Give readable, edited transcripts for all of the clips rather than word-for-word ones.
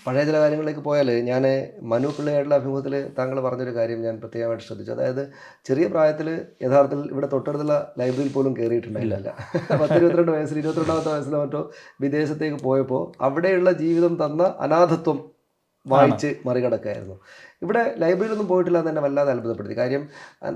പഴയ ചില കാര്യങ്ങളിലേക്ക് പോയാൽ ഞാൻ മനു പിള്ളയായിട്ടുള്ള അഭിമുഖത്തിൽ താങ്കൾ പറഞ്ഞൊരു കാര്യം ഞാൻ പ്രത്യേകമായിട്ട് ശ്രദ്ധിച്ചു. അതായത് ചെറിയ പ്രായത്തിൽ യഥാർത്ഥത്തിൽ ഇവിടെ തൊട്ടടുത്തുള്ള ലൈബ്രറിയിൽ പോലും കയറിയിട്ടുണ്ടായില്ല. 10-22 വയസ്സിൽ 22ാമത്തെ വയസ്സിലോ മറ്റോ വിദേശത്തേക്ക് പോയപ്പോൾ അവിടെയുള്ള ജീവിതം തന്ന അനാഥത്വം വായിച്ച് മറികടക്കായിരുന്നു. ഇവിടെ ലൈബ്രറിയിലൊന്നും പോയിട്ടില്ല എന്ന് തന്നെ വല്ലാതെ അത്ഭുതപ്പെടുത്തി. കാര്യം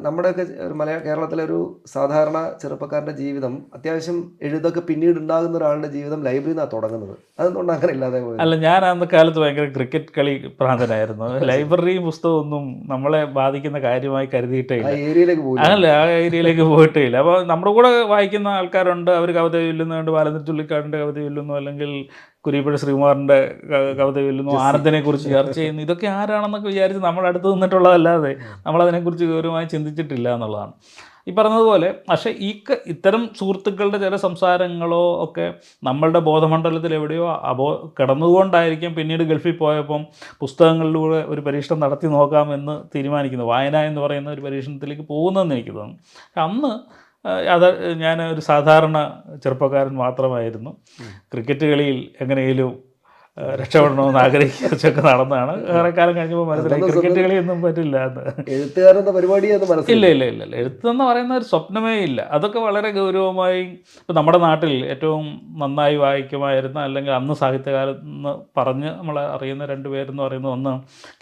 നമ്മുടെയൊക്കെ ഒരു കേരളത്തിലെ ഒരു സാധാരണ ചെറുപ്പക്കാരൻ്റെ ജീവിതം അത്യാവശ്യം എഴുതൊക്കെ പിന്നീട് ഉണ്ടാകുന്ന ഒരാളുടെ ജീവിതം ലൈബ്രറിയിൽ നിന്നാണ് തുടങ്ങുന്നത്. അതെന്തുകൊണ്ട് അങ്ങനെ ഇല്ലാതെ പോയത്? അല്ല, ഞാൻ അന്ന് കാലത്ത് ഭയങ്കര ക്രിക്കറ്റ് കളി ഭ്രാന്തനായിരുന്നു. ലൈബ്രറിയും പുസ്തകമൊന്നും നമ്മളെ ബാധിക്കുന്ന കാര്യമായി കരുതിയിട്ടേ ആ ഇല്ല. ഏരിയയിലേക്ക് പോയില്ല. അതല്ല, ആ ഏരിയയിലേക്ക് പോയിട്ടേ ഇല്ല. അപ്പോൾ നമ്മുടെ കൂടെ വായിക്കുന്ന ആൾക്കാരുണ്ട്, അവർ കവിത ചൊല്ലുന്നുണ്ട്, ബാലചന്ദ്രൻ ചുള്ളിക്കാടിൻ്റെ കവിത ചൊല്ലുന്നു, അല്ലെങ്കിൽ കുരീപ്പുഴ ശ്രീകുമാറിൻ്റെ കവിത ചൊല്ലുന്നു, ആനന്ദിനെക്കുറിച്ച് ചർച്ച ചെയ്യുന്നു. ഇതൊക്കെ ആരാണെന്നൊക്കെ വിചാരിച്ച് നമ്മളടുത്ത് നിന്നിട്ടുള്ളതല്ലാതെ നമ്മളതിനെക്കുറിച്ച് ഗൗരവമായി ചിന്തിച്ചിട്ടില്ല എന്നുള്ളതാണ് ഈ പറഞ്ഞതുപോലെ. പക്ഷേ ഇത്തരം സുഹൃത്തുക്കളുടെ ചില സംസാരങ്ങളോ ഒക്കെ നമ്മളുടെ ബോധമണ്ഡലത്തിൽ എവിടെയോ കിടന്നുകൊണ്ടായിരിക്കും പിന്നീട് ഗൾഫിൽ പോയപ്പം പുസ്തകങ്ങളിലൂടെ ഒരു പരീക്ഷണം നടത്തി നോക്കാമെന്ന് തീരുമാനിക്കുന്നു. വായന എന്ന് പറയുന്ന ഒരു പരീക്ഷണത്തിലേക്ക് പോകുന്നതെന്ന് എനിക്ക് തോന്നുന്നു. അന്ന് ഞാൻ ഒരു സാധാരണ ചെറുപ്പക്കാരൻ മാത്രമായിരുന്നു. ക്രിക്കറ്റ് കളിയിൽ എങ്ങനെയെങ്കിലും രക്ഷപ്പെടണമെന്ന് ആഗ്രഹിച്ചൊക്കെ നടന്നതാണ്. ഏറെ കാലം കഴിഞ്ഞപ്പോൾ മനസ്സിലായി ക്രിക്കറ്റ് കളിയൊന്നും പറ്റില്ല എന്ന്. എഴുത്തുകാരെന്ന പരിപാടിയൊന്നും ഇല്ല ഇല്ല ഇല്ല ഇല്ല എഴുത്തെന്ന് പറയുന്ന ഒരു സ്വപ്നമേ ഇല്ല. അതൊക്കെ വളരെ ഗൗരവമായി ഇപ്പം നമ്മുടെ നാട്ടിൽ ഏറ്റവും നന്നായി വായിക്കുമായിരുന്ന, അല്ലെങ്കിൽ അന്ന് സാഹിത്യകാലം എന്ന് പറഞ്ഞ് നമ്മൾ അറിയുന്ന രണ്ട് പേരെന്ന് പറയുന്നത്, ഒന്ന്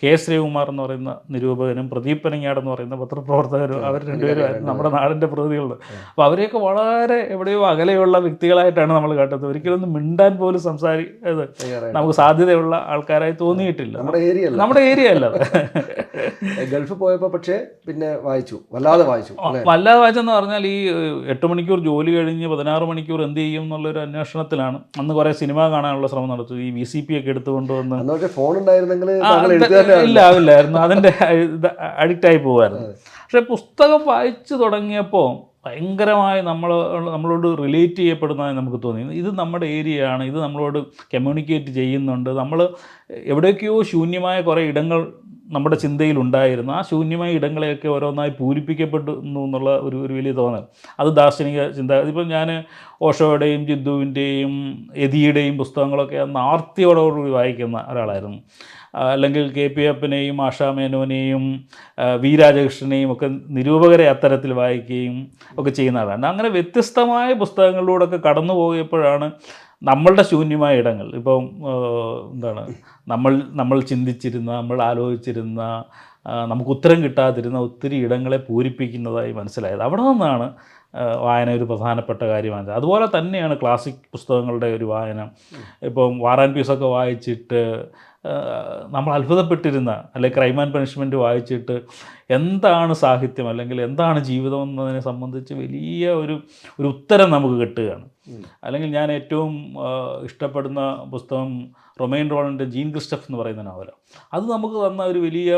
കെ ശ്രീകുമാർ എന്ന് പറയുന്ന നിരൂപകനും പ്രദീപ് പനങ്ങാട് എന്ന് പറയുന്ന പത്രപ്രവർത്തകരും. അവർ രണ്ടുപേരുമായിരുന്നു നമ്മുടെ നാടിൻ്റെ പ്രതികളുടെ. അപ്പോൾ അവരെയൊക്കെ വളരെ എവിടെയോ അകലെയുള്ള വ്യക്തികളായിട്ടാണ് നമ്മൾ കണ്ടത്. ഒരിക്കലൊന്നും മിണ്ടാൻ പോലും നമുക്ക് സാധ്യതയുള്ള ആൾക്കാരായി തോന്നിയിട്ടില്ല. നമ്മുടെ ഏരിയ അല്ല. ഗൾഫ് പോയപ്പോൾ പക്ഷേ പിന്നെ വല്ലാതെ വായിച്ചെന്ന് പറഞ്ഞാൽ ഈ 8 മണിക്കൂർ ജോലി കഴിഞ്ഞ് 16 മണിക്കൂർ എന്ത് ചെയ്യും എന്നുള്ളൊരു അന്വേഷണത്തിലാണ്. അന്ന് കുറേ സിനിമ കാണാനുള്ള ശ്രമം നടത്തും. ഈ VCP ഒക്കെ എടുത്തുകൊണ്ടുവന്ന് ഫോൺ ഉണ്ടായിരുന്നെങ്കിൽ ഇല്ലായിരുന്നു, അതിൻ്റെ അഡിക്റ്റായി പോകുമായിരുന്നു. പക്ഷേ പുസ്തകം വായിച്ചു തുടങ്ങിയപ്പോൾ ഭയങ്കരമായി നമ്മളോട് റിലേറ്റ് ചെയ്യപ്പെടുന്നതായി നമുക്ക് തോന്നി. ഇത് നമ്മുടെ ഏരിയയാണ്, ഇത് നമ്മളോട് കമ്മ്യൂണിക്കേറ്റ് ചെയ്യുന്നുണ്ട്. നമ്മൾ എവിടെയൊക്കെയോ ശൂന്യമായ കുറേ ഇടങ്ങൾ നമ്മുടെ ചിന്തയിലുണ്ടായിരുന്നു. ആ ശൂന്യമായ ഇടങ്ങളെയൊക്കെ ഓരോന്നായി പൂരിപ്പിക്കപ്പെടുന്നു എന്നുള്ള ഒരു വലിയ തോന്നൽ. അത് ദാർശനിക ചിന്ത. ഇതിപ്പോൾ ഞാൻ ഓഷോയുടെയും ജിദ്ദുവിൻ്റെയും യതിയുടെയും പുസ്തകങ്ങളൊക്കെ ആർത്തിയോടുകൂടി വായിക്കുന്ന ഒരാളായിരുന്നു. അല്ലെങ്കിൽ KP അപ്പനെയും ആഷാ മേനോനെയും വി രാജകൃഷ്ണനെയും ഒക്കെ നിരൂപകരെ അത്തരത്തിൽ വായിക്കുകയും ഒക്കെ ചെയ്യുന്ന ആളാണ്. അങ്ങനെ വ്യത്യസ്തമായ പുസ്തകങ്ങളിലൂടെയൊക്കെ കടന്നു പോയപ്പോഴാണ് നമ്മളുടെ ശൂന്യമായ ഇടങ്ങൾ, ഇപ്പം നമ്മൾ ചിന്തിച്ചിരുന്ന, നമ്മൾ ആലോചിച്ചിരുന്ന, നമുക്ക് ഉത്തരം കിട്ടാതിരുന്ന ഒത്തിരി ഇടങ്ങളെ പൂരിപ്പിക്കുന്നതായി മനസ്സിലായത്. അവിടെ നിന്നാണ് വായന ഒരു പ്രധാനപ്പെട്ട കാര്യമാണ്. അതുപോലെ തന്നെയാണ് ക്ലാസിക് പുസ്തകങ്ങളുടെ ഒരു വായന. ഇപ്പം വാർ ആൻഡ് പീസൊക്കെ വായിച്ചിട്ട് നമ്മൾ അത്ഭുതപ്പെട്ടിരുന്ന, അല്ലെങ്കിൽ ക്രൈം ആൻഡ് പണിഷ്മെൻറ്റ് വായിച്ചിട്ട് എന്താണ് സാഹിത്യം അല്ലെങ്കിൽ എന്താണ് ജീവിതം എന്നതിനെ സംബന്ധിച്ച് വലിയ ഒരു ഉത്തരം നമുക്ക് കിട്ടുകയാണ്. അല്ലെങ്കിൽ ഞാൻ ഏറ്റവും ഇഷ്ടപ്പെടുന്ന പുസ്തകം റൊമെയിൻ റോളൻ്റെ ജീൻ ക്രിസ്റ്റഫ് എന്ന് പറയുന്ന നോവലാണ്. അത് നമുക്ക് തന്ന ഒരു വലിയ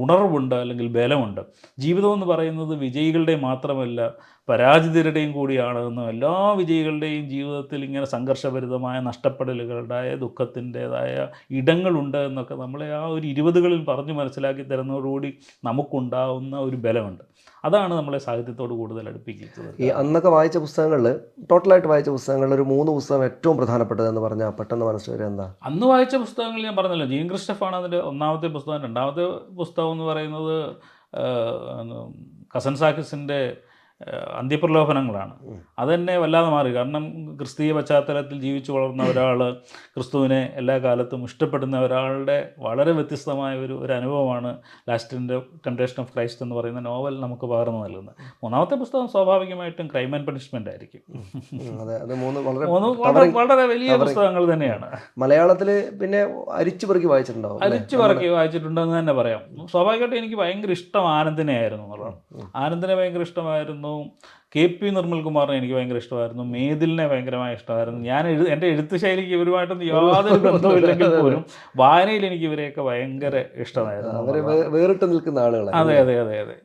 ഉണർവുണ്ട്, അല്ലെങ്കിൽ ബലമുണ്ട്. ജീവിതം എന്ന് പറയുന്നത് വിജയികളുടെ മാത്രമല്ല പരാജിതരുടെയും കൂടിയാണെന്നും, എല്ലാ വിജയികളുടെയും ജീവിതത്തിൽ ഇങ്ങനെ സംഘർഷഭരിതമായ നഷ്ടപ്പെടലുകളുണ്ടായ ദുഃഖത്തിൻ്റേതായ ഇടങ്ങളുണ്ട് എന്നൊക്കെ നമ്മളെ ആ ഒരു 20കളിൽ പറഞ്ഞു മനസ്സിലാക്കി തരുന്നതോടുകൂടി നമുക്കുണ്ടാവുന്ന ഒരു ബലമുണ്ട്. അതാണ് നമ്മളെ സാഹിത്യത്തോട് കൂടുതൽ അടുപ്പിക്കുന്നത്. ഈ അന്നൊക്കെ വായിച്ച പുസ്തകങ്ങളിൽ, ടോട്ടലായിട്ട് വായിച്ച പുസ്തകങ്ങളിൽ ഒരു 3 പുസ്തകം ഏറ്റവും പ്രധാനപ്പെട്ടതെന്ന് പറഞ്ഞാൽ പെട്ടെന്ന് മനസ്സിൽ വരിക എന്താ? അന്ന് വായിച്ച പുസ്തകങ്ങൾ ഞാൻ പറഞ്ഞല്ലോ, ജീൻ ക്രിസ്റ്റഫാണ് അതിൻ്റെ ഒന്നാമത്തെ പുസ്തകം. രണ്ടാമത്തെ പുസ്തകം എന്ന് പറയുന്നത് കസൻ സാക്കിസിൻ്റെ അന്ത്യപ്രലോഭനങ്ങളാണ്. അതെന്നെ വല്ലാതെ മാറി. കാരണം ക്രിസ്തീയ പശ്ചാത്തലത്തിൽ ജീവിച്ചു വളർന്ന ഒരാൾ, ക്രിസ്തുവിനെ എല്ലാ കാലത്തും ഇഷ്ടപ്പെടുന്ന ഒരാളുടെ വളരെ വ്യത്യസ്തമായ ഒരു അനുഭവമാണ് ലാസ്റ്റ് ടെംപ്ടേഷൻ ഓഫ് ക്രൈസ്റ്റ് എന്ന് പറയുന്ന നോവൽ നമുക്ക് പകർന്നു നൽകുന്നത്. മൂന്നാമത്തെ പുസ്തകം സ്വാഭാവികമായിട്ടും ക്രൈം ആൻഡ് പണിഷ്മെൻ്റ് ആയിരിക്കും. വളരെ വലിയ പുസ്തകങ്ങൾ തന്നെയാണ്. മലയാളത്തിൽ പിന്നെ അരിച്ചു പെറുക്കി വായിച്ചിട്ടുണ്ടെന്ന് തന്നെ പറയാം. സ്വാഭാവികമായിട്ടും എനിക്ക് ഭയങ്കര ഇഷ്ടം ആനന്ദിനെ ആയിരുന്നു എന്നുള്ളതാണ്. ആനന്ദിനെ ഭയങ്കര ഇഷ്ടമായിരുന്നു. KP നിർമ്മൽകുമാറിനെ എനിക്ക് ഭയങ്കര ഇഷ്ടമായിരുന്നു. മേതിലിനെ ഭയങ്കരമായി ഇഷ്ടമായിരുന്നു. എൻ്റെ എഴുത്ത് ശൈലിക്ക് ഇവരുമായിട്ടൊന്നും യാതൊരു ബന്ധമില്ലെങ്കിൽ പോലും വായനയിൽ എനിക്ക് ഇവരെയൊക്കെ ഭയങ്കര ഇഷ്ടമായിരുന്നു. വേറിട്ട് നിൽക്കുന്ന ആളുകളാണ്. അതെ അതെ അതെ അതെ.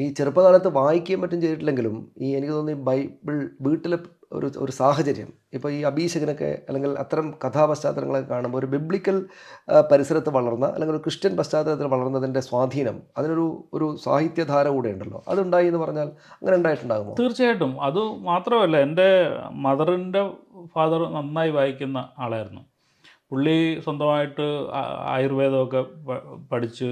ഈ ചെറുപ്പകാലത്ത് വായിക്കുകയും മറ്റും ചെയ്തിട്ടില്ലെങ്കിലും എനിക്ക് തോന്നുന്നു ഈ ബൈബിൾ വീട്ടിലെ ഒരു സാഹചര്യം, ഇപ്പോൾ ഈ അഭിഷേകനൊക്കെ അല്ലെങ്കിൽ അത്തരം കഥാപശ്ചാത്തലങ്ങളൊക്കെ കാണുമ്പോൾ ഒരു ബിബ്ലിക്കൽ പരിസരത്ത് വളർന്ന, അല്ലെങ്കിൽ ഒരു ക്രിസ്ത്യൻ പശ്ചാത്തലത്തിൽ വളർന്നതിൻ്റെ സ്വാധീനം, അതിനൊരു സാഹിത്യധാര കൂടെ ഉണ്ടല്ലോ, അതുണ്ടായി എന്ന് പറഞ്ഞാൽ അങ്ങനെ ഉണ്ടായിട്ടുണ്ടാകുമോ? തീർച്ചയായിട്ടും. അത് മാത്രമല്ല, എൻ്റെ മദറിൻ്റെ ഫാദർ നന്നായി വായിക്കുന്ന ആളായിരുന്നു. പുള്ളി സ്വന്തമായിട്ട് ആയുർവേദമൊക്കെ പഠിച്ച്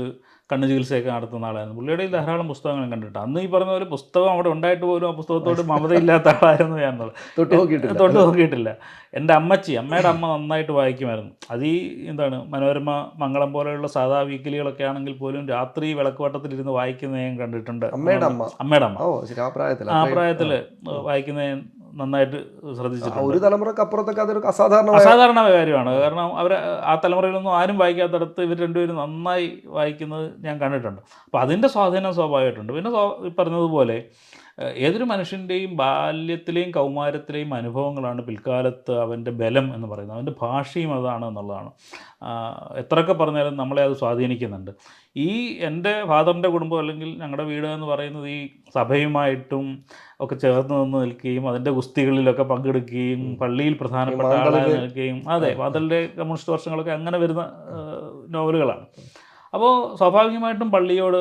കണ്ണ് ചികിത്സയൊക്കെ നടത്തുന്ന ആളായിരുന്നു. പുള്ളിയുടെ ഈ ധാരാളം പുസ്തകങ്ങൾ ഞാൻ കണ്ടിട്ടുണ്ട്. അന്ന് ഈ പറഞ്ഞ പോലെ പുസ്തകം അവിടെ ഉണ്ടായിട്ട് പോലും ആ പുസ്തകത്തോട് മമതയില്ലാത്ത ആളായിരുന്നു ഞാൻ എന്നുള്ളത്. തൊട്ട് നോക്കിയിട്ടില്ല. എൻ്റെ അമ്മയുടെ അമ്മ നന്നായിട്ട് വായിക്കുമായിരുന്നു. അത് ഈ എന്താണ് മനോരമ, മംഗളം പോലെയുള്ള സാധാ വീക്കിലികളൊക്കെ ആണെങ്കിൽ പോലും രാത്രി വിളക്കുവട്ടത്തിലിരുന്ന് വായിക്കുന്നത് ഞാൻ കണ്ടിട്ടുണ്ട്. അമ്മയുടെ അമ്മ ആ പ്രായത്തിൽ വായിക്കുന്നത് ഞാൻ നന്നായിട്ട് ശ്രദ്ധിച്ചിട്ടുണ്ട്. ഒരു തലമുറക്ക് അപ്പുറത്തൊക്കെ അതൊരു അസാധാരണ കാര്യമാണ്. കാരണം അവർ ആ തലമുറയിലൊന്നും ആരും വായിക്കാത്തടത്ത് ഇവർ രണ്ടുപേരും നന്നായി വായിക്കുന്നത് ഞാൻ കണ്ടിട്ടുണ്ട്. അപ്പോൾ അതിൻ്റെ സ്വാധീനം സ്വാഭാവികമായിട്ടുണ്ട്. പിന്നെ പറഞ്ഞതുപോലെ ഏതൊരു മനുഷ്യൻ്റെയും ബാല്യത്തിലെയും കൗമാരത്തിലെയും അനുഭവങ്ങളാണ് പിൽക്കാലത്ത് അവൻ്റെ ബലം എന്ന് പറയുന്നത്. അവൻ്റെ ഭാഷയും അതാണ് എന്നുള്ളതാണ്. എത്രയൊക്കെ പറഞ്ഞാലും നമ്മളെ അത് സ്വാധീനിക്കുന്നുണ്ട്. ഈ എൻ്റെ ഫാദറിൻ്റെ കുടുംബം അല്ലെങ്കിൽ ഞങ്ങളുടെ വീട് എന്ന് പറയുന്നത് ഈ സഭയുമായിട്ടും ഒക്കെ ചേർന്ന് നിന്ന് നിൽക്കുകയും അതിൻ്റെ ഗുസ്തികളിലൊക്കെ പങ്കെടുക്കുകയും പള്ളിയിൽ പ്രധാനപ്പെട്ട ആളായി നിൽക്കുകയും വാതലിൻ്റെ കമ്മ്യൂണിസ്റ്റ് വർഷങ്ങളൊക്കെ അങ്ങനെ വരുന്ന നോവലുകളാണ്. അപ്പോൾ സ്വാഭാവികമായിട്ടും പള്ളിയോട്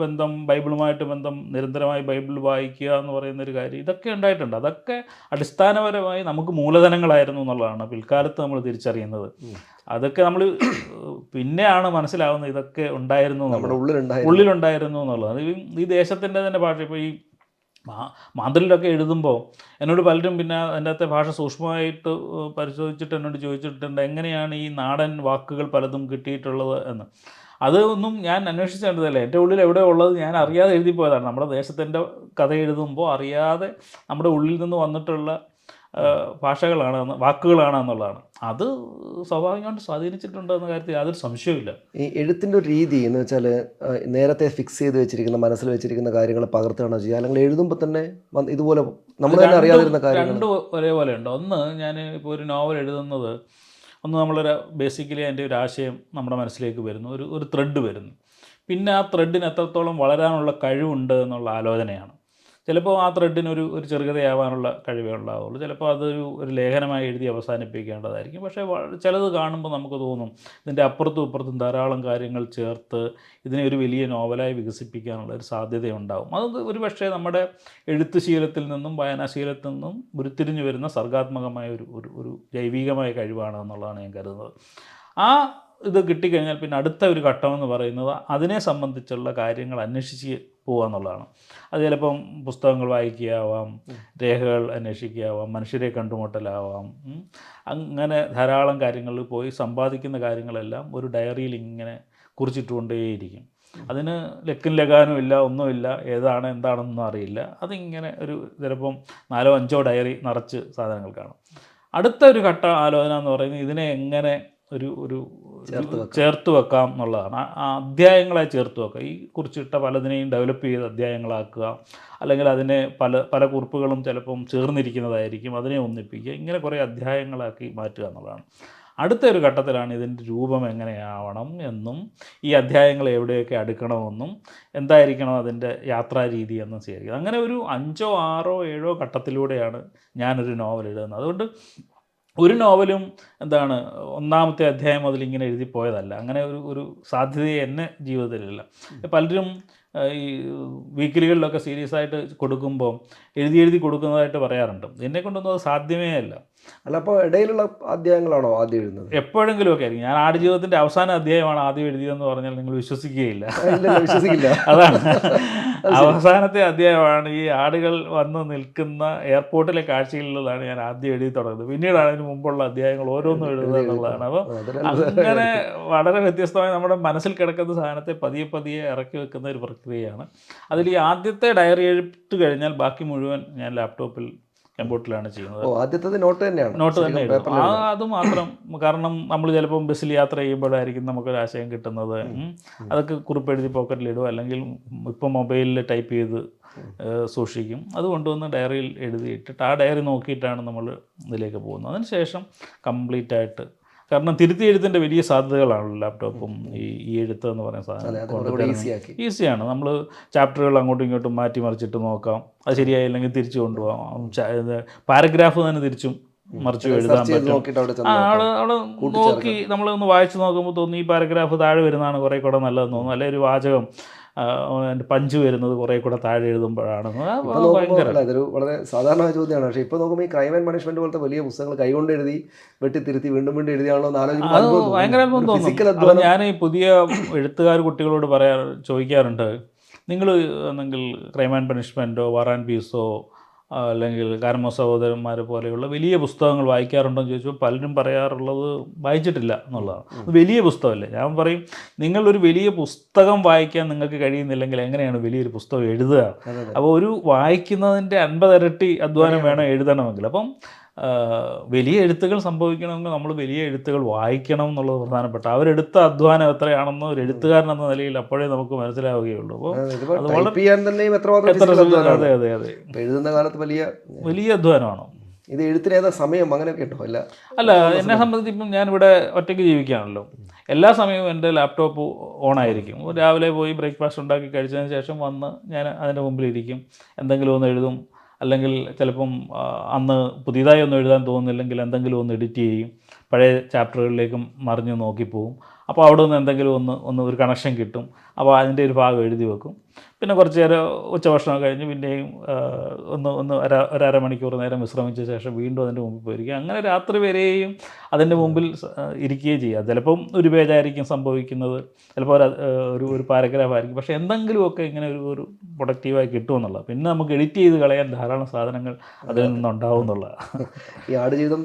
ബന്ധം, ബൈബിളുമായിട്ട് ബന്ധം, നിരന്തരമായി ബൈബിൾ വായിക്കുക എന്ന് പറയുന്നൊരു കാര്യം ഇതൊക്കെ ഉണ്ടായിട്ടുണ്ട്. അതൊക്കെ അടിസ്ഥാനപരമായി നമുക്ക് മൂലധനങ്ങളായിരുന്നു എന്നുള്ളതാണ് പിൽക്കാലത്ത് നമ്മൾ തിരിച്ചറിയുന്നത്. അതൊക്കെ നമ്മൾ പിന്നെയാണ് മനസ്സിലാവുന്നത് ഇതൊക്കെ ഉണ്ടായിരുന്നു, നമ്മുടെ ഉള്ളിലുണ്ടായിരുന്നു എന്നുള്ളത്. ഈ ദേശത്തിൻ്റെ തന്നെ ഭാഷ, ഇപ്പോൾ ഈ മാന്ത്രിലൊക്കെ എഴുതുമ്പോൾ എന്നോട് പലരും പിന്നെ അതിൻ്റെ അകത്തെ ഭാഷ സൂക്ഷ്മമായിട്ട് പരിശോധിച്ചിട്ട് എന്നോട് ചോദിച്ചിട്ടുണ്ട് എങ്ങനെയാണ് ഈ നാടൻ വാക്കുകൾ പലതും കിട്ടിയിട്ടുള്ളത് എന്ന്. അതൊന്നും ഞാൻ അന്വേഷിച്ച് കണ്ടതല്ല. എൻ്റെ ഉള്ളിൽ എവിടെ ഉള്ളത് ഞാൻ അറിയാതെ എഴുതിപ്പോയതാണ്. നമ്മുടെ ദേശത്തിൻ്റെ കഥ എഴുതുമ്പോൾ അറിയാതെ നമ്മുടെ ഉള്ളിൽ നിന്ന് വന്നിട്ടുള്ള ഭാഷകളാണ്, വാക്കുകളാണ് എന്നുള്ളതാണ്. അത് സ്വാഭാവികമായിട്ട് സ്വാധീനിച്ചിട്ടുണ്ട് എന്ന കാര്യത്തിൽ യാതൊരു സംശയവുമില്ല. ഈ എഴുത്തിൻ്റെ ഒരു രീതി എന്ന് വെച്ചാൽ നേരത്തെ ഫിക്സ് ചെയ്ത് വെച്ചിരിക്കുന്ന, മനസ്സിൽ വെച്ചിരിക്കുന്ന കാര്യങ്ങൾ പകർത്തുകയാണോ ചെയ്യുക, അല്ലെങ്കിൽ എഴുതുമ്പോൾ തന്നെ ഇതുപോലെ നമ്മൾ തന്നെ അറിയാതിരുന്ന കാര്യങ്ങൾ? രണ്ടും ഒരേപോലെ ഉണ്ട്. ഒന്ന്, ഞാൻ ഇപ്പോൾ ഒരു നോവൽ എഴുതുന്നത്, ഒന്ന് നമ്മളൊരു ബേസിക്കലി അതിൻ്റെ ഒരു ആശയം നമ്മുടെ മനസ്സിലേക്ക് വരുന്നു, ഒരു ത്രെഡ് വരുന്നു. പിന്നെ ആ ത്രെഡിന് എത്രത്തോളം വളരാനുള്ള കഴിവുണ്ട് എന്നുള്ള ആലോചനയാണ്. ചിലപ്പോൾ ആ ത്രെഡിന് ഒരു ചെറുകഥയാവാനുള്ള കഴിവേ ഉണ്ടാവുള്ളൂ. ചിലപ്പോൾ ഒരു ലേഖനമായി എഴുതി അവസാനിപ്പിക്കേണ്ടതായിരിക്കും. പക്ഷേ ചിലത് കാണുമ്പോൾ നമുക്ക് തോന്നും ഇതിൻ്റെ അപ്പുറത്തും ഇപ്പുറത്തും ധാരാളം കാര്യങ്ങൾ ചേർത്ത് ഇതിനെ ഒരു വലിയ നോവലായി വികസിപ്പിക്കാനുള്ള ഒരു സാധ്യതയുണ്ടാവും. അത് ഒരു പക്ഷേ നമ്മുടെ എഴുത്ത് ശീലത്തിൽ നിന്നും വായനാശീലത്തിൽ നിന്നും ഉരുത്തിരിഞ്ഞു വരുന്ന സർഗാത്മകമായ ഒരു ജൈവികമായ കഴിവാണ് എന്നുള്ളതാണ് ഞാൻ കരുതുന്നത്. ആ ഇത് കിട്ടിക്കഴിഞ്ഞാൽ പിന്നെ അടുത്ത ഒരു ഘട്ടമെന്ന് പറയുന്നത് അതിനെ സംബന്ധിച്ചുള്ള കാര്യങ്ങൾ അന്വേഷിച്ച് പോകുക എന്നുള്ളതാണ്. അത് ചിലപ്പം പുസ്തകങ്ങൾ വായിക്കുകയാവാം, രേഖകൾ അന്വേഷിക്കുകയാവാം, മനുഷ്യരെ കണ്ടുമുട്ടലാവാം. അങ്ങനെ ധാരാളം കാര്യങ്ങളിൽ പോയി സമ്പാദിക്കുന്ന കാര്യങ്ങളെല്ലാം ഒരു ഡയറിയിൽ ഇങ്ങനെ കുറിച്ചിട്ടുകൊണ്ടേയിരിക്കും. അതിന് ലക്കും ലഗാനും ഇല്ല, ഒന്നുമില്ല, ഏതാണ് എന്താണെന്നൊന്നും അറിയില്ല. അതിങ്ങനെ ചിലപ്പം 4-5 ഡയറി നിറച്ച് സാധനങ്ങൾ കാണും. അടുത്ത ഒരു ഘട്ട ആലോചന എന്ന് പറയുന്നത് ഇതിനെ എങ്ങനെ ചേർത്ത് വെക്കാം എന്നുള്ളതാണ്. ആ അധ്യായങ്ങളായി ചേർത്ത് വെക്കുക. ഈ കുറിച്ചിട്ട പലതിനെയും ഡെവലപ്പ് ചെയ്ത് അധ്യായങ്ങളാക്കുക, അല്ലെങ്കിൽ അതിനെ പല കുറിപ്പുകളും ചിലപ്പം ചേർന്നിരിക്കുന്നതായിരിക്കും, അതിനെ ഒന്നിപ്പിക്കുക. ഇങ്ങനെ കുറേ അധ്യായങ്ങളാക്കി മാറ്റുക എന്നുള്ളതാണ്. അടുത്ത ഒരു ഘട്ടത്തിലാണ് ഇതിൻ്റെ രൂപം എങ്ങനെയാവണം എന്നും ഈ അധ്യായങ്ങൾ എവിടെയൊക്കെ അടുക്കണമെന്നും എന്തായിരിക്കണം അതിൻ്റെ യാത്രാരീതി എന്നും സ്വീകരിക്കുക. അങ്ങനെ ഒരു 5, 6, 7 ഘട്ടത്തിലൂടെയാണ് ഞാനൊരു നോവൽ എഴുതുന്നത്. അതുകൊണ്ട് ഒരു നോവലും ഒന്നാമത്തെ അധ്യായം മുതൽ ഇങ്ങനെ എഴുതിപ്പോയതല്ല. അങ്ങനെ ഒരു സാധ്യതയെ എന്നെ ജീവിതത്തിലില്ല. പലരും ഈ വീക്കിലികളിലൊക്കെ സീരിയസ് ആയിട്ട് കൊടുക്കുമ്പോൾ എഴുതി കൊടുക്കുന്നതായിട്ട് പറയാറുണ്ട്. എന്നെക്കൊണ്ടൊന്നും അത് സാധ്യമേ അല്ല. അപ്പോൾ ഇടയിലുള്ള അധ്യായങ്ങളാണോ ആദ്യം എഴുതുന്നത്? എപ്പോഴെങ്കിലും ഒക്കെ ആയിരിക്കും. ഞാൻ ആടുജീവിതത്തിൻ്റെ അവസാന അധ്യായമാണ് ആദ്യം എഴുതിയതെന്ന് പറഞ്ഞാൽ നിങ്ങൾ വിശ്വസിക്കുകയില്ല. അതാണ് അവസാനത്തെ അധ്യായമാണ്. ഈ ആടുകൾ വന്ന് നിൽക്കുന്ന എയർപോർട്ടിലെ കാഴ്ചകളിലാണ് ഞാൻ ആദ്യം എഴുതി തുടങ്ങുന്നത്. പിന്നീടാണ് അതിന് മുമ്പുള്ള അധ്യായങ്ങൾ ഓരോന്നും എഴുതുന്നത് എന്നുള്ളതാണ്. അപ്പോൾ അങ്ങനെ വളരെ വ്യത്യസ്തമായി നമ്മുടെ മനസ്സിൽ കിടക്കുന്ന സാധനത്തെ പതിയെ ഇറക്കി വെക്കുന്ന ഒരു പ്രക്രിയയാണ്. അതിൽ ഈ ആദ്യത്തെ ഡയറി എഴുത്ത് കഴിഞ്ഞാൽ ബാക്കി മുഴുവൻ ഞാൻ ലാപ്ടോപ്പിൽ, കമ്പ്യൂട്ടറിലാണ് ചെയ്യുന്നത്. ആദ്യത്തെ നോട്ട് തന്നെയാണ്. അത് മാത്രം. കാരണം നമ്മൾ ചിലപ്പം ബസ്സിൽ യാത്ര ചെയ്യുമ്പോഴായിരിക്കും നമുക്കൊരാശയം കിട്ടുന്നത്. അതൊക്കെ കുറിപ്പെഴുതി പോക്കറ്റിലിടും, അല്ലെങ്കിൽ ഇപ്പം മൊബൈലിൽ ടൈപ്പ് ചെയ്ത് സൂക്ഷിക്കും. അത് കൊണ്ടുവന്ന് ഡയറിയിൽ എഴുതിയിട്ടിട്ട് ആ ഡയറി നോക്കിയിട്ടാണ് നമ്മൾ ഇതിലേക്ക് പോകുന്നത്. അതിനുശേഷം കംപ്ലീറ്റ് ആയിട്ട്, കാരണം തിരുത്തി എഴുത്തിൻ്റെ വലിയ സാധ്യതകളാണല്ലോ ലാപ്ടോപ്പും ഈ എഴുത്ത് എന്ന് പറയുന്ന സാധനം. ഈസിയാണ്. നമ്മൾ ചാപ്റ്ററുകൾ അങ്ങോട്ടും ഇങ്ങോട്ടും മാറ്റി മറിച്ചിട്ട് നോക്കാം. അത് ശരിയായില്ലെങ്കിൽ തിരിച്ചു കൊണ്ടുപോകാം. പാരഗ്രാഫ് തന്നെ തിരിച്ചും മറിച്ചും എഴുതാൻ പറ്റും. അവിടെ നോക്കി നമ്മളൊന്ന് വായിച്ച് നോക്കുമ്പോൾ തോന്നി ഈ പാരഗ്രാഫ് താഴെ വരുന്നതാണ് കുറേ കൂടെ നല്ലതെന്ന് തോന്നുന്നു. അല്ലെങ്കിൽ ഒരു വാചകം അതിൻ്റെ പഞ്ച് വരുന്നത് കുറേ കൂടെ താഴെ എഴുതുമ്പോഴാണെന്ന് ഇപ്പോൾ നോക്കുമ്പോൾ ഭയങ്കര അല്ല, ഇതൊരു വളരെ സാധാരണമായ ചോദ്യമാണ്. പക്ഷേ ഇപ്പോൾ നോക്കുമ്പോൾ ഈ ക്രൈം ആൻഡ് പണിഷ്മെന്റ് പോലത്തെ വലിയ പുസ്തകങ്ങൾ കൈകൊണ്ട് എഴുതി വെട്ടിത്തിരുത്തി വീണ്ടും വീണ്ടും എഴുതിയാണല്ലോ എന്ന് ആലോചിക്കുമ്പോൾ അത് അത്ഭുതം ഭയങ്കര അത്ഭുതം തോന്നും. തോന്നും. ഫിസിക്കൽ അത് അധ്വാനം. ഞാൻ ഈ പുതിയ എഴുത്തുകാർ കുട്ടികളോട് ചോദിക്കാറുണ്ട്, നിങ്ങൾ ഒന്നെങ്കിൽ ക്രൈം ആൻഡ് പണിഷ്മെൻറ്റോ വാർ ആൻഡ് പീസോ അല്ലെങ്കിൽ കാരമോ സഹോദരന്മാരെ പോലെയുള്ള വലിയ പുസ്തകങ്ങൾ വായിക്കാറുണ്ടോ എന്ന് ചോദിച്ചപ്പോൾ പലരും പറയാറുള്ളത് വായിച്ചിട്ടില്ല എന്നുള്ളതാണ്. അത് വലിയ പുസ്തകമല്ലേ. ഞാൻ പറയും, നിങ്ങളൊരു വലിയ പുസ്തകം വായിക്കാൻ നിങ്ങൾക്ക് കഴിയുന്നില്ലെങ്കിൽ എങ്ങനെയാണ് വലിയൊരു പുസ്തകം എഴുതുക? അതെ, അതെ. അപ്പോൾ ഒരു വായിക്കുന്നതിൻ്റെ 50 ഇരട്ടി അധ്വാനം വേണം എഴുതണമെങ്കിൽ. അപ്പം വലിയ എഴുത്തുകൾ സംഭവിക്കണമെങ്കിൽ നമ്മൾ വലിയ എഴുത്തുകൾ വായിക്കണം എന്നുള്ളത് പ്രധാനപ്പെട്ട. അവരെടുത്ത അധ്വാനം എത്രയാണെന്ന് ഒരു എഴുത്തുകാരൻ എന്ന നിലയിൽ അപ്പോഴേ നമുക്ക് മനസ്സിലാവുകയുള്ളൂ. അപ്പോൾ ഇതിപ്പോൾ അത് ടൈപ്പ് ചെയ്യാൻ തന്നെയും എത്രമാത്രം എത്ര physical അധ്വാനമാണ്. അതെ അതെ അതെ ഇപ്പോൾ എഴുതുന്ന കാലത്ത് വലിയ അധ്വാനമാണ്. ഇത് എഴുത്തിന് ഏതാ സമയം അങ്ങനെയൊക്കെ ഉണ്ടോ? അല്ല, അല്ല, എന്നെ സംബന്ധിച്ച് ഇപ്പം ഞാനിവിടെ ഒറ്റയ്ക്ക് ജീവിക്കുകയാണല്ലോ. എല്ലാ സമയവും എൻ്റെ ലാപ്ടോപ്പ് ഓണായിരിക്കും. രാവിലെ പോയി ബ്രേക്ക്ഫാസ്റ്റ് ഉണ്ടാക്കി കഴിച്ചതിന് ശേഷം വന്ന് ഞാൻ അതിൻ്റെ മുമ്പിലിരിക്കും, എന്തെങ്കിലും ഒന്ന് എഴുതും. അല്ലെങ്കിൽ ചിലപ്പം അന്ന് പുതിയതായി ഒന്നും എഴുതാൻ തോന്നുന്നില്ലെങ്കിൽ എന്തെങ്കിലും ഒന്ന് എഡിറ്റ് ചെയ്യും, പഴയ ചാപ്റ്ററുകളിലേക്കും മറിഞ്ഞ് നോക്കിപ്പോവും. അപ്പോൾ അവിടെ നിന്ന് എന്തെങ്കിലും ഒന്ന് ഒരു കണക്ഷൻ കിട്ടും. അപ്പോൾ അതിൻ്റെ ഒരു ഭാഗം എഴുതി വെക്കും. പിന്നെ കുറച്ച് നേരം ഉച്ചഭക്ഷണം കഴിഞ്ഞ് പിന്നെയും ഒരമണിക്കൂർ നേരം വിശ്രമിച്ച ശേഷം വീണ്ടും അതിൻ്റെ മുമ്പിൽ പോയിരിക്കും. അങ്ങനെ രാത്രി വരെയും അതിൻ്റെ മുമ്പിൽ ഇരിക്കുകയും ചെയ്യുക. ചിലപ്പം ഒരു പേജായിരിക്കും സംഭവിക്കുന്നത്, ചിലപ്പോൾ ഒരു പാരഗ്രാഫ് ആയിരിക്കും. പക്ഷേ എന്തെങ്കിലുമൊക്കെ ഇങ്ങനെ ഒരു പ്രൊഡക്റ്റീവായി കിട്ടുമെന്നുള്ളത്. പിന്നെ നമുക്ക് എഡിറ്റ് ചെയ്ത് കളയാൻ ധാരാളം സാധനങ്ങൾ അതിൽ നിന്നുണ്ടാവും എന്നുള്ളതാണ്. ഈ ആടുജീവിതം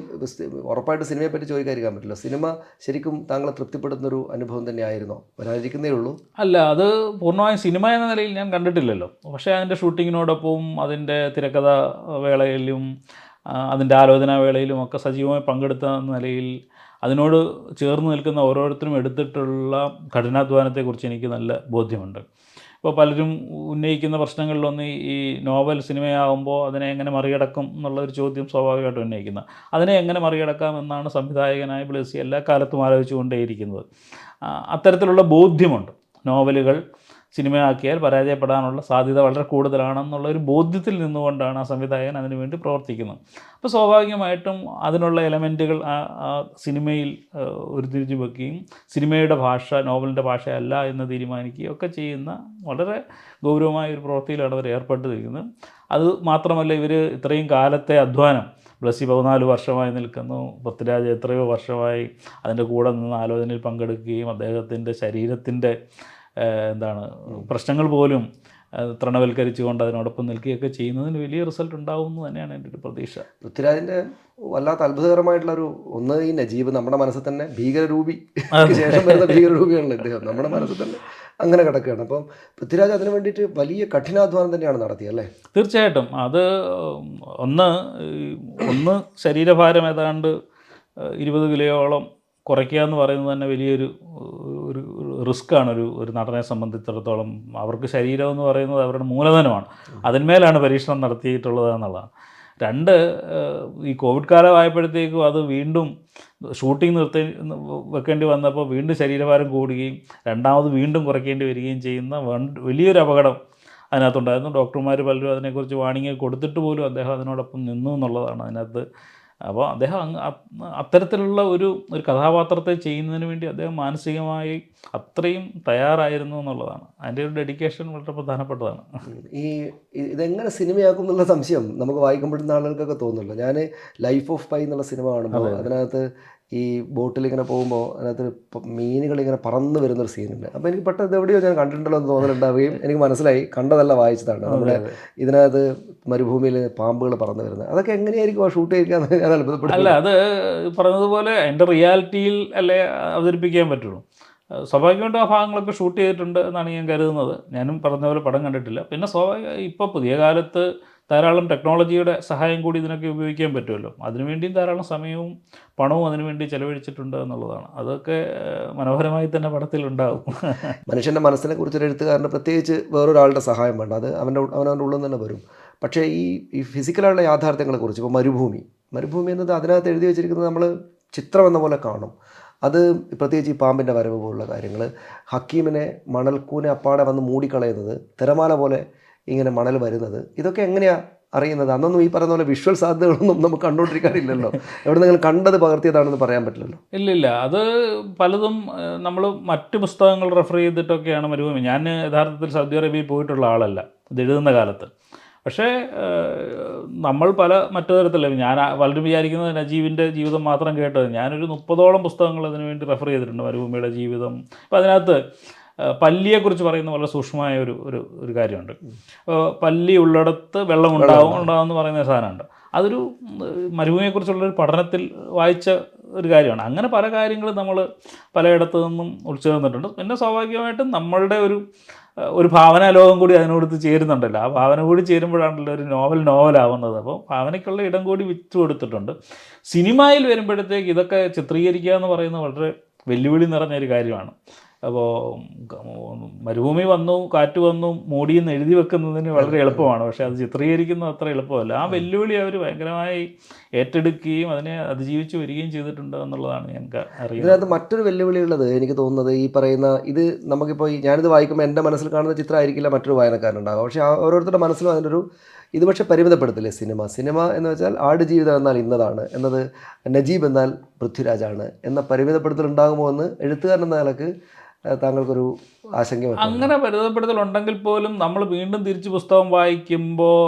ഉറപ്പായിട്ട് സിനിമയെ പറ്റി ചോദിക്കാതിരിക്കാൻ പറ്റില്ല. സിനിമ ശരിക്കും താങ്കളെ തൃപ്തിപ്പെടുത്തുന്നൊരു അനുഭവം തന്നെയായിരുന്നോ? വരാതിരിക്കുന്നേ ഉള്ളൂ. അല്ല, അത് പൂർണ്ണമായും സിനിമ എന്ന നിലയിൽ ഞാൻ കണ്ടിട്ടില്ലല്ലോ. പക്ഷേ അതിൻ്റെ ഷൂട്ടിങ്ങിനോടൊപ്പം അതിൻ്റെ തിരക്കഥ വേളയിലും അതിൻ്റെ ആലോചനാ വേളയിലും ഒക്കെ സജീവമായി പങ്കെടുത്ത നിലയിൽ അതിനോട് ചേർന്ന് നിൽക്കുന്ന ഓരോരുത്തരും എടുത്തിട്ടുള്ള കഠിനാധ്വാനത്തെക്കുറിച്ച് എനിക്ക് നല്ല ബോധ്യമുണ്ട്. ഇപ്പോൾ പലരും ഉന്നയിക്കുന്ന പ്രശ്നങ്ങളിലൊന്ന് ഈ നോവൽ സിനിമയാകുമ്പോൾ അതിനെ എങ്ങനെ മറികടക്കും എന്നുള്ളൊരു ചോദ്യം സ്വാഭാവികമായിട്ടും ഉന്നയിക്കുന്നത്. അതിനെ എങ്ങനെ മറികടക്കാം എന്നാണ് സംവിധായകനായ ബ്ലസ്സി എല്ലാ കാലത്തും ആലോചിച്ചുകൊണ്ടേയിരിക്കുന്നത്. അത്തരത്തിലുള്ള ബോധ്യമുണ്ട്. നോവലുകൾ സിനിമയാക്കിയാൽ പരാജയപ്പെടാനുള്ള സാധ്യത വളരെ കൂടുതലാണെന്നുള്ള ഒരു ബോധ്യത്തിൽ നിന്നുകൊണ്ടാണ് ആ സംവിധായകൻ അതിനുവേണ്ടി പ്രവർത്തിക്കുന്നത്. അപ്പോൾ സ്വാഭാവികമായിട്ടും അതിനുള്ള എലമെൻറ്റുകൾ ആ സിനിമയിൽ ഉരുത്തിരിഞ്ഞു വെക്കുകയും സിനിമയുടെ ഭാഷ നോവലിൻ്റെ ഭാഷയല്ല എന്ന് തീരുമാനിക്കുകയും ഒക്കെ ചെയ്യുന്ന വളരെ ഗൗരവമായ ഒരു പ്രവൃത്തിയിലാണ് അവർ ഏർപ്പെട്ടിരിക്കുന്നത്. അത് മാത്രമല്ല, ഇവർ ഇത്രയും കാലത്തെ അധ്വാനം, ബ്ലസ്സി 14 വർഷമായി നിൽക്കുന്നു, പൃഥ്വിരാജ് എത്രയോ വർഷമായി അതിൻ്റെ കൂടെ നിന്ന് ആലോചനയിൽ പങ്കെടുക്കുകയും അദ്ദേഹത്തിൻ്റെ ശരീരത്തിൻ്റെ പ്രശ്നങ്ങൾ പോലും തൃണവൽക്കരിച്ചുകൊണ്ട് അതിനോടൊപ്പം നിൽക്കുകയൊക്കെ ചെയ്യുന്നതിന് വലിയ റിസൾട്ട് ഉണ്ടാവുമെന്ന് തന്നെയാണ് എൻ്റെ ഒരു പ്രതീക്ഷ. പൃഥ്വിരാജിൻ്റെ വല്ലാത്ത അത്ഭുതകരമായിട്ടുള്ളൊരു ഒന്ന് ഈ നജീബ് നമ്മുടെ മനസ്സിൽ തന്നെ ഭീകരരൂപി ശേഷം വരുന്ന ഭീകരരൂപിയാണല്ലോ ഇദ്ദേഹം. നമ്മുടെ മനസ്സിൽ തന്നെ അങ്ങനെ കിടക്കുകയാണ്. അപ്പം പൃഥ്വിരാജ് അതിന് വേണ്ടിയിട്ട് വലിയ കഠിനാധ്വാനം തന്നെയാണ് നടത്തിയത് അല്ലേ? തീർച്ചയായിട്ടും. അത് ഒന്ന് ശരീരഭാരം ഏതാണ്ട് 20 കിലോയോളം കുറയ്ക്കുക എന്ന് പറയുന്നത് തന്നെ വലിയൊരു റിസ്ക്കാണ് ഒരു നടനെ സംബന്ധിച്ചിടത്തോളം. അവർക്ക് ശരീരം എന്ന് പറയുന്നത് അവരുടെ മൂലധനമാണ്. അതിന്മേലാണ് പരീക്ഷണം നടത്തിയിട്ടുള്ളത് എന്നുള്ളതാണ്. 2, ഈ കോവിഡ് കാലമായപ്പോഴത്തേക്കും അത് വീണ്ടും ഷൂട്ടിംഗ് വെക്കേണ്ടി വന്നപ്പോൾ വീണ്ടും ശരീരഭാരം കൂടുകയും രണ്ടാമത് വീണ്ടും കുറയ്ക്കേണ്ടി വരികയും ചെയ്യുന്ന വലിയൊരു അപകടം അതിനകത്തുണ്ടായിരുന്നു. ഡോക്ടർമാർ പലരും അതിനെക്കുറിച്ച് വാണിംഗ് കൊടുത്തിട്ട് പോലും അദ്ദേഹം അതിനോടൊപ്പം നിന്നു എന്നുള്ളതാണ് അതിനകത്ത്. അപ്പോൾ അദ്ദേഹം അത്തരത്തിലുള്ള ഒരു കഥാപാത്രത്തെ ചെയ്യുന്നതിന് വേണ്ടി അദ്ദേഹം മാനസികമായി അത്രയും തയ്യാറായിരുന്നു എന്നുള്ളതാണ്. അതിൻ്റെ ഒരു ഡെഡിക്കേഷൻ വളരെ പ്രധാനപ്പെട്ടതാണ്. ഇതെങ്ങനെ സിനിമയാക്കും എന്നുള്ള സംശയം നമുക്ക് വായിക്കുമ്പോഴുന്ന ആളുകൾക്കൊക്കെ തോന്നുന്നുള്ളൂ. ഞാൻ ലൈഫ് ഓഫ് പൈ എന്നുള്ള സിനിമ കാണുമ്പോൾ അതിനകത്ത് ഈ ബോട്ടിലിങ്ങനെ പോകുമ്പോൾ അതിനകത്ത് മീനുകളിങ്ങനെ പറന്ന് വരുന്നൊരു സീനുണ്ട്. അപ്പോൾ എനിക്ക് പെട്ടെന്ന് എവിടെയോ ഞാൻ കണ്ടിട്ടുണ്ടല്ലോ എന്ന് തോന്നലുണ്ടാവുകയും എനിക്ക് മനസ്സിലായി കണ്ടതല്ല വായിച്ചതാണ്. നമ്മുടെ ഇതിനകത്ത് മരുഭൂമിയിൽ പാമ്പുകൾ പറന്ന് വരുന്നത്. അതൊക്കെ എങ്ങനെയായിരിക്കും ആ ഷൂട്ട് ചെയ്യിക്കാന്ന് ഞാൻ അത്ഭുതപ്പെടും. അല്ല, അത് പറഞ്ഞതുപോലെ അതിൻ്റെ റിയാലിറ്റിയിൽ അല്ലേ അവതരിപ്പിക്കാൻ പറ്റുള്ളൂ. സ്വാഭാവികമായിട്ടും ആ ഭാഗങ്ങളൊക്കെ ഷൂട്ട് ചെയ്തിട്ടുണ്ട് എന്നാണ് ഞാൻ കരുതുന്നത്. ഞാനും പറഞ്ഞ പോലെ പടം കണ്ടിട്ടില്ല. പിന്നെ ഇപ്പോൾ പുതിയ കാലത്ത് ധാരാളം ടെക്നോളജിയുടെ സഹായം കൂടി ഇതിനൊക്കെ ഉപയോഗിക്കാൻ പറ്റുമല്ലോ. അതിനുവേണ്ടിയും ധാരാളം സമയവും പണവും അതിനുവേണ്ടി ചെലവഴിച്ചിട്ടുണ്ട് എന്നുള്ളതാണ്. അതൊക്കെ മനോഹരമായി തന്നെ പടത്തിലുണ്ടാകും. മനുഷ്യൻ്റെ മനസ്സിനെ കുറിച്ചൊരു എഴുത്തുകാരന് പ്രത്യേകിച്ച് വേറൊരാളുടെ സഹായം വേണ്ട. അത് അവനവൻ്റെ ഉള്ളിൽ തന്നെ വരും. പക്ഷേ ഈ ഫിസിക്കലായുള്ള യാഥാർത്ഥ്യങ്ങളെക്കുറിച്ച് ഇപ്പോൾ മരുഭൂമി എന്നത് അതിനകത്ത് എഴുതി വെച്ചിരിക്കുന്നത് നമ്മൾ ചിത്രം എന്ന പോലെ കാണും. അത് പ്രത്യേകിച്ച് ഈ പാമ്പിൻ്റെ വരവ് പോലുള്ള കാര്യങ്ങൾ, ഹക്കീമിനെ മണൽക്കൂനെ അപ്പാടെ വന്ന് മൂടിക്കളയുന്നത്, തിരമാല പോലെ ഇങ്ങനെ മണൽ വരുന്നത്, ഇതൊക്കെ എങ്ങനെയാണ് അറിയുന്നത്? അന്നൊന്നും ഈ പറയുന്ന പോലെ വിഷ്വൽ സാധ്യതകളൊന്നും നമുക്ക് കണ്ടുകൊണ്ടിരിക്കാറില്ലല്ലോ. എവിടെ നിങ്ങൾ കണ്ടത് പകർത്തിയതാണെന്ന് പറയാൻ പറ്റില്ലല്ലോ. ഇല്ലില്ല. അത് പലതും നമ്മൾ മറ്റ് പുസ്തകങ്ങൾ റെഫർ ചെയ്തിട്ടൊക്കെയാണ് മരുഭൂമി. ഞാൻ യഥാർത്ഥത്തിൽ സൗദി അറേബ്യയിൽ പോയിട്ടുള്ള ആളല്ല ഇത് എഴുതുന്ന കാലത്ത്. പക്ഷേ നമ്മൾ പല മറ്റു തരത്തില്ല. ഞാൻ പലരും വിചാരിക്കുന്നത് നജീബിൻ്റെ ജീവിതം മാത്രം കേട്ടത്. ഞാനൊരു 30ഓളം പുസ്തകങ്ങൾ അതിനു വേണ്ടി റെഫർ ചെയ്തിട്ടുണ്ട്. മരുഭൂമിയുടെ ജീവിതം. അപ്പോൾ അതിനകത്ത് പല്ലിയെക്കുറിച്ച് പറയുന്ന വളരെ സൂക്ഷ്മമായ ഒരു ഒരു ഒരു കാര്യമുണ്ട്. പല്ലി ഉള്ളിടത്ത് വെള്ളം ഉണ്ടാവും എന്ന് പറയുന്ന സാധനമുണ്ട്. അതൊരു മരുഭൂമിയെക്കുറിച്ചുള്ളൊരു പഠനത്തിൽ വായിച്ച ഒരു കാര്യമാണ്. അങ്ങനെ പല കാര്യങ്ങളും നമ്മൾ പലയിടത്തു നിന്നും ഉൾച്ചേർന്നിട്ടുണ്ട്. പിന്നെ സ്വാഭാവികമായിട്ടും നമ്മളുടെ ഒരു ഭാവനാ ലോകം കൂടി അതിനോട് ചേരുന്നുണ്ടല്ലോ. ആ ഭാവന കൂടി ചേരുമ്പോഴാണല്ലോ ഒരു നോവലാവുന്നത്. അപ്പോൾ ഭാവനയ്ക്കുള്ള ഇടം കൂടി വിറ്റ് കൊടുത്തിട്ടുണ്ട്. സിനിമയിൽ വരുമ്പോഴത്തേക്ക് ഇതൊക്കെ ചിത്രീകരിക്കുക എന്ന് പറയുന്നത് വളരെ വെല്ലുവിളി നിറഞ്ഞൊരു കാര്യമാണ്. അപ്പോൾ മരുഭൂമി വന്നു, കാറ്റ് വന്നു, മൂടിയെന്ന് എഴുതി വെക്കുന്നതിന് വളരെ എളുപ്പമാണ്. പക്ഷേ അത് ചിത്രീകരിക്കുന്നത് അത്ര എളുപ്പമല്ല. ആ വെല്ലുവിളി അവർ ഭയങ്കരമായി ഏറ്റെടുക്കുകയും അതിനെ അതിജീവിച്ച് വരികയും ചെയ്തിട്ടുണ്ട് എന്നുള്ളതാണ് ഞങ്ങൾക്ക് അറിയുന്നത്. ഇതിനകത്ത് മറ്റൊരു വെല്ലുവിളി ഉള്ളത് എനിക്ക് തോന്നുന്നത് ഈ പറയുന്ന ഇത് നമുക്കിപ്പോൾ ഞാനിത് വായിക്കുമ്പോൾ എൻ്റെ മനസ്സിൽ കാണുന്ന ചിത്രമായിരിക്കില്ല മറ്റൊരു വായനക്കാരനുണ്ടാകും. പക്ഷേ ഓരോരുത്തരുടെ മനസ്സിലും അതിനൊരു ഇത് പക്ഷേ പരിമിതപ്പെടുത്തില്ലേ സിനിമ എന്ന് വെച്ചാൽ ആടുജീവിതം എന്നാൽ ഇന്നതാണ് എന്നത്, നജീബ് എന്നാൽ പൃഥ്വിരാജാണ് എന്ന പരിമിതപ്പെടുത്തലുണ്ടാകുമോ എന്ന് എഴുത്തുകാരൻ എന്ന നിലക്ക് താങ്കൾക്കൊരു ആശങ്ക? അങ്ങനെ പരിമിതപ്പെടുത്തലുണ്ടെങ്കിൽ പോലും നമ്മൾ വീണ്ടും തിരിച്ച് പുസ്തകം വായിക്കുമ്പോൾ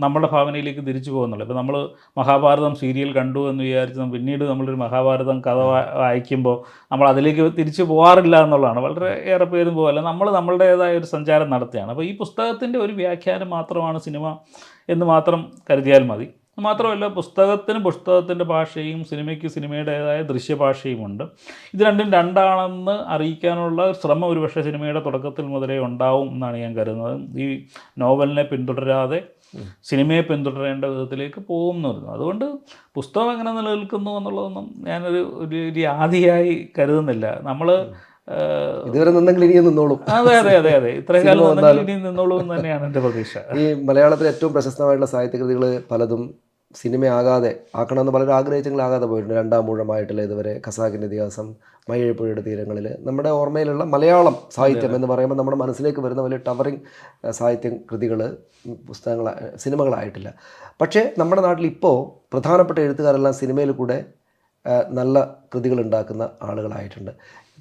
നമ്മുടെ ഭാവനയിലേക്ക് തിരിച്ചു പോകുന്നുള്ളൂ. ഇപ്പോൾ നമ്മൾ മഹാഭാരതം സീരിയൽ കണ്ടു എന്ന് വിചാരിച്ച് പിന്നീട് നമ്മളൊരു മഹാഭാരതം കഥ വായിക്കുമ്പോൾ നമ്മൾ അതിലേക്ക് തിരിച്ചു പോകാറില്ല എന്നുള്ളതാണ്. വളരെ ഏറെ പേരും പോകല്ല, നമ്മളുടേതായ ഒരു സഞ്ചാരം നടത്തുകയാണ്. അപ്പോൾ ഈ പുസ്തകത്തിൻ്റെ ഒരു വ്യാഖ്യാനം മാത്രമാണ് സിനിമ എന്ന് മാത്രം കരുതിയാൽ മതി. മാത്രമല്ല, പുസ്തകത്തിൻ്റെ ഭാഷയും സിനിമയ്ക്ക് സിനിമയുടേതായ ദൃശ്യഭാഷയുമുണ്ട്. ഇത് രണ്ടാണെന്ന് അറിയിക്കാനുള്ള ശ്രമം ഒരുപക്ഷെ സിനിമയുടെ തുടക്കത്തിൽ മുതലേ ഉണ്ടാവും എന്നാണ് ഞാൻ കരുതുന്നത്. ഈ നോവലിനെ പിന്തുടരാതെ സിനിമയെ പിന്തുടരേണ്ട വിധത്തിലേക്ക് പോകും എന്ന് പറയുന്നത്. അതുകൊണ്ട് പുസ്തകം എങ്ങനെ നിലനിൽക്കുന്നു എന്നുള്ളതൊന്നും ഞാനൊരു ആദിയായി കരുതുന്നില്ല. നമ്മൾ ഇതുവരെ നിന്നെങ്കിൽ ഇനിയും നിന്നോളും. അതെ ഇത്രയും കാലം ഇനിയും നിന്നോളും എന്ന് തന്നെയാണ് എൻ്റെ പ്രതീക്ഷ. ഈ മലയാളത്തിലെ ഏറ്റവും പ്രശസ്തമായിട്ടുള്ള സാഹിത്യകൃതികൾ പലതും സിനിമയാകാതെ ആക്കണമെന്ന് പലരും ആഗ്രഹിച്ചെങ്കിലും പോയിട്ടുണ്ട്. രണ്ടാം മൂഴമായിട്ടില്ല ഇതുവരെ, ഖസാക്കിൻ്റെ ഇതിഹാസം, മയ്യഴിപ്പുഴയുടെ തീരങ്ങളിൽ. നമ്മുടെ ഓർമ്മയിലുള്ള മലയാളം സാഹിത്യം എന്ന് പറയുമ്പോൾ നമ്മുടെ മനസ്സിലേക്ക് വരുന്ന വലിയ ടവറിങ് സാഹിത്യം കൃതികൾ സിനിമകളായിട്ടില്ല. പക്ഷേ നമ്മുടെ നാട്ടിൽ ഇപ്പോൾ പ്രധാനപ്പെട്ട എഴുത്തുകാരെല്ലാം സിനിമയിൽ കൂടെ നല്ല കൃതികൾ ഉണ്ടാക്കുന്ന ആളുകളായിട്ടുണ്ട്.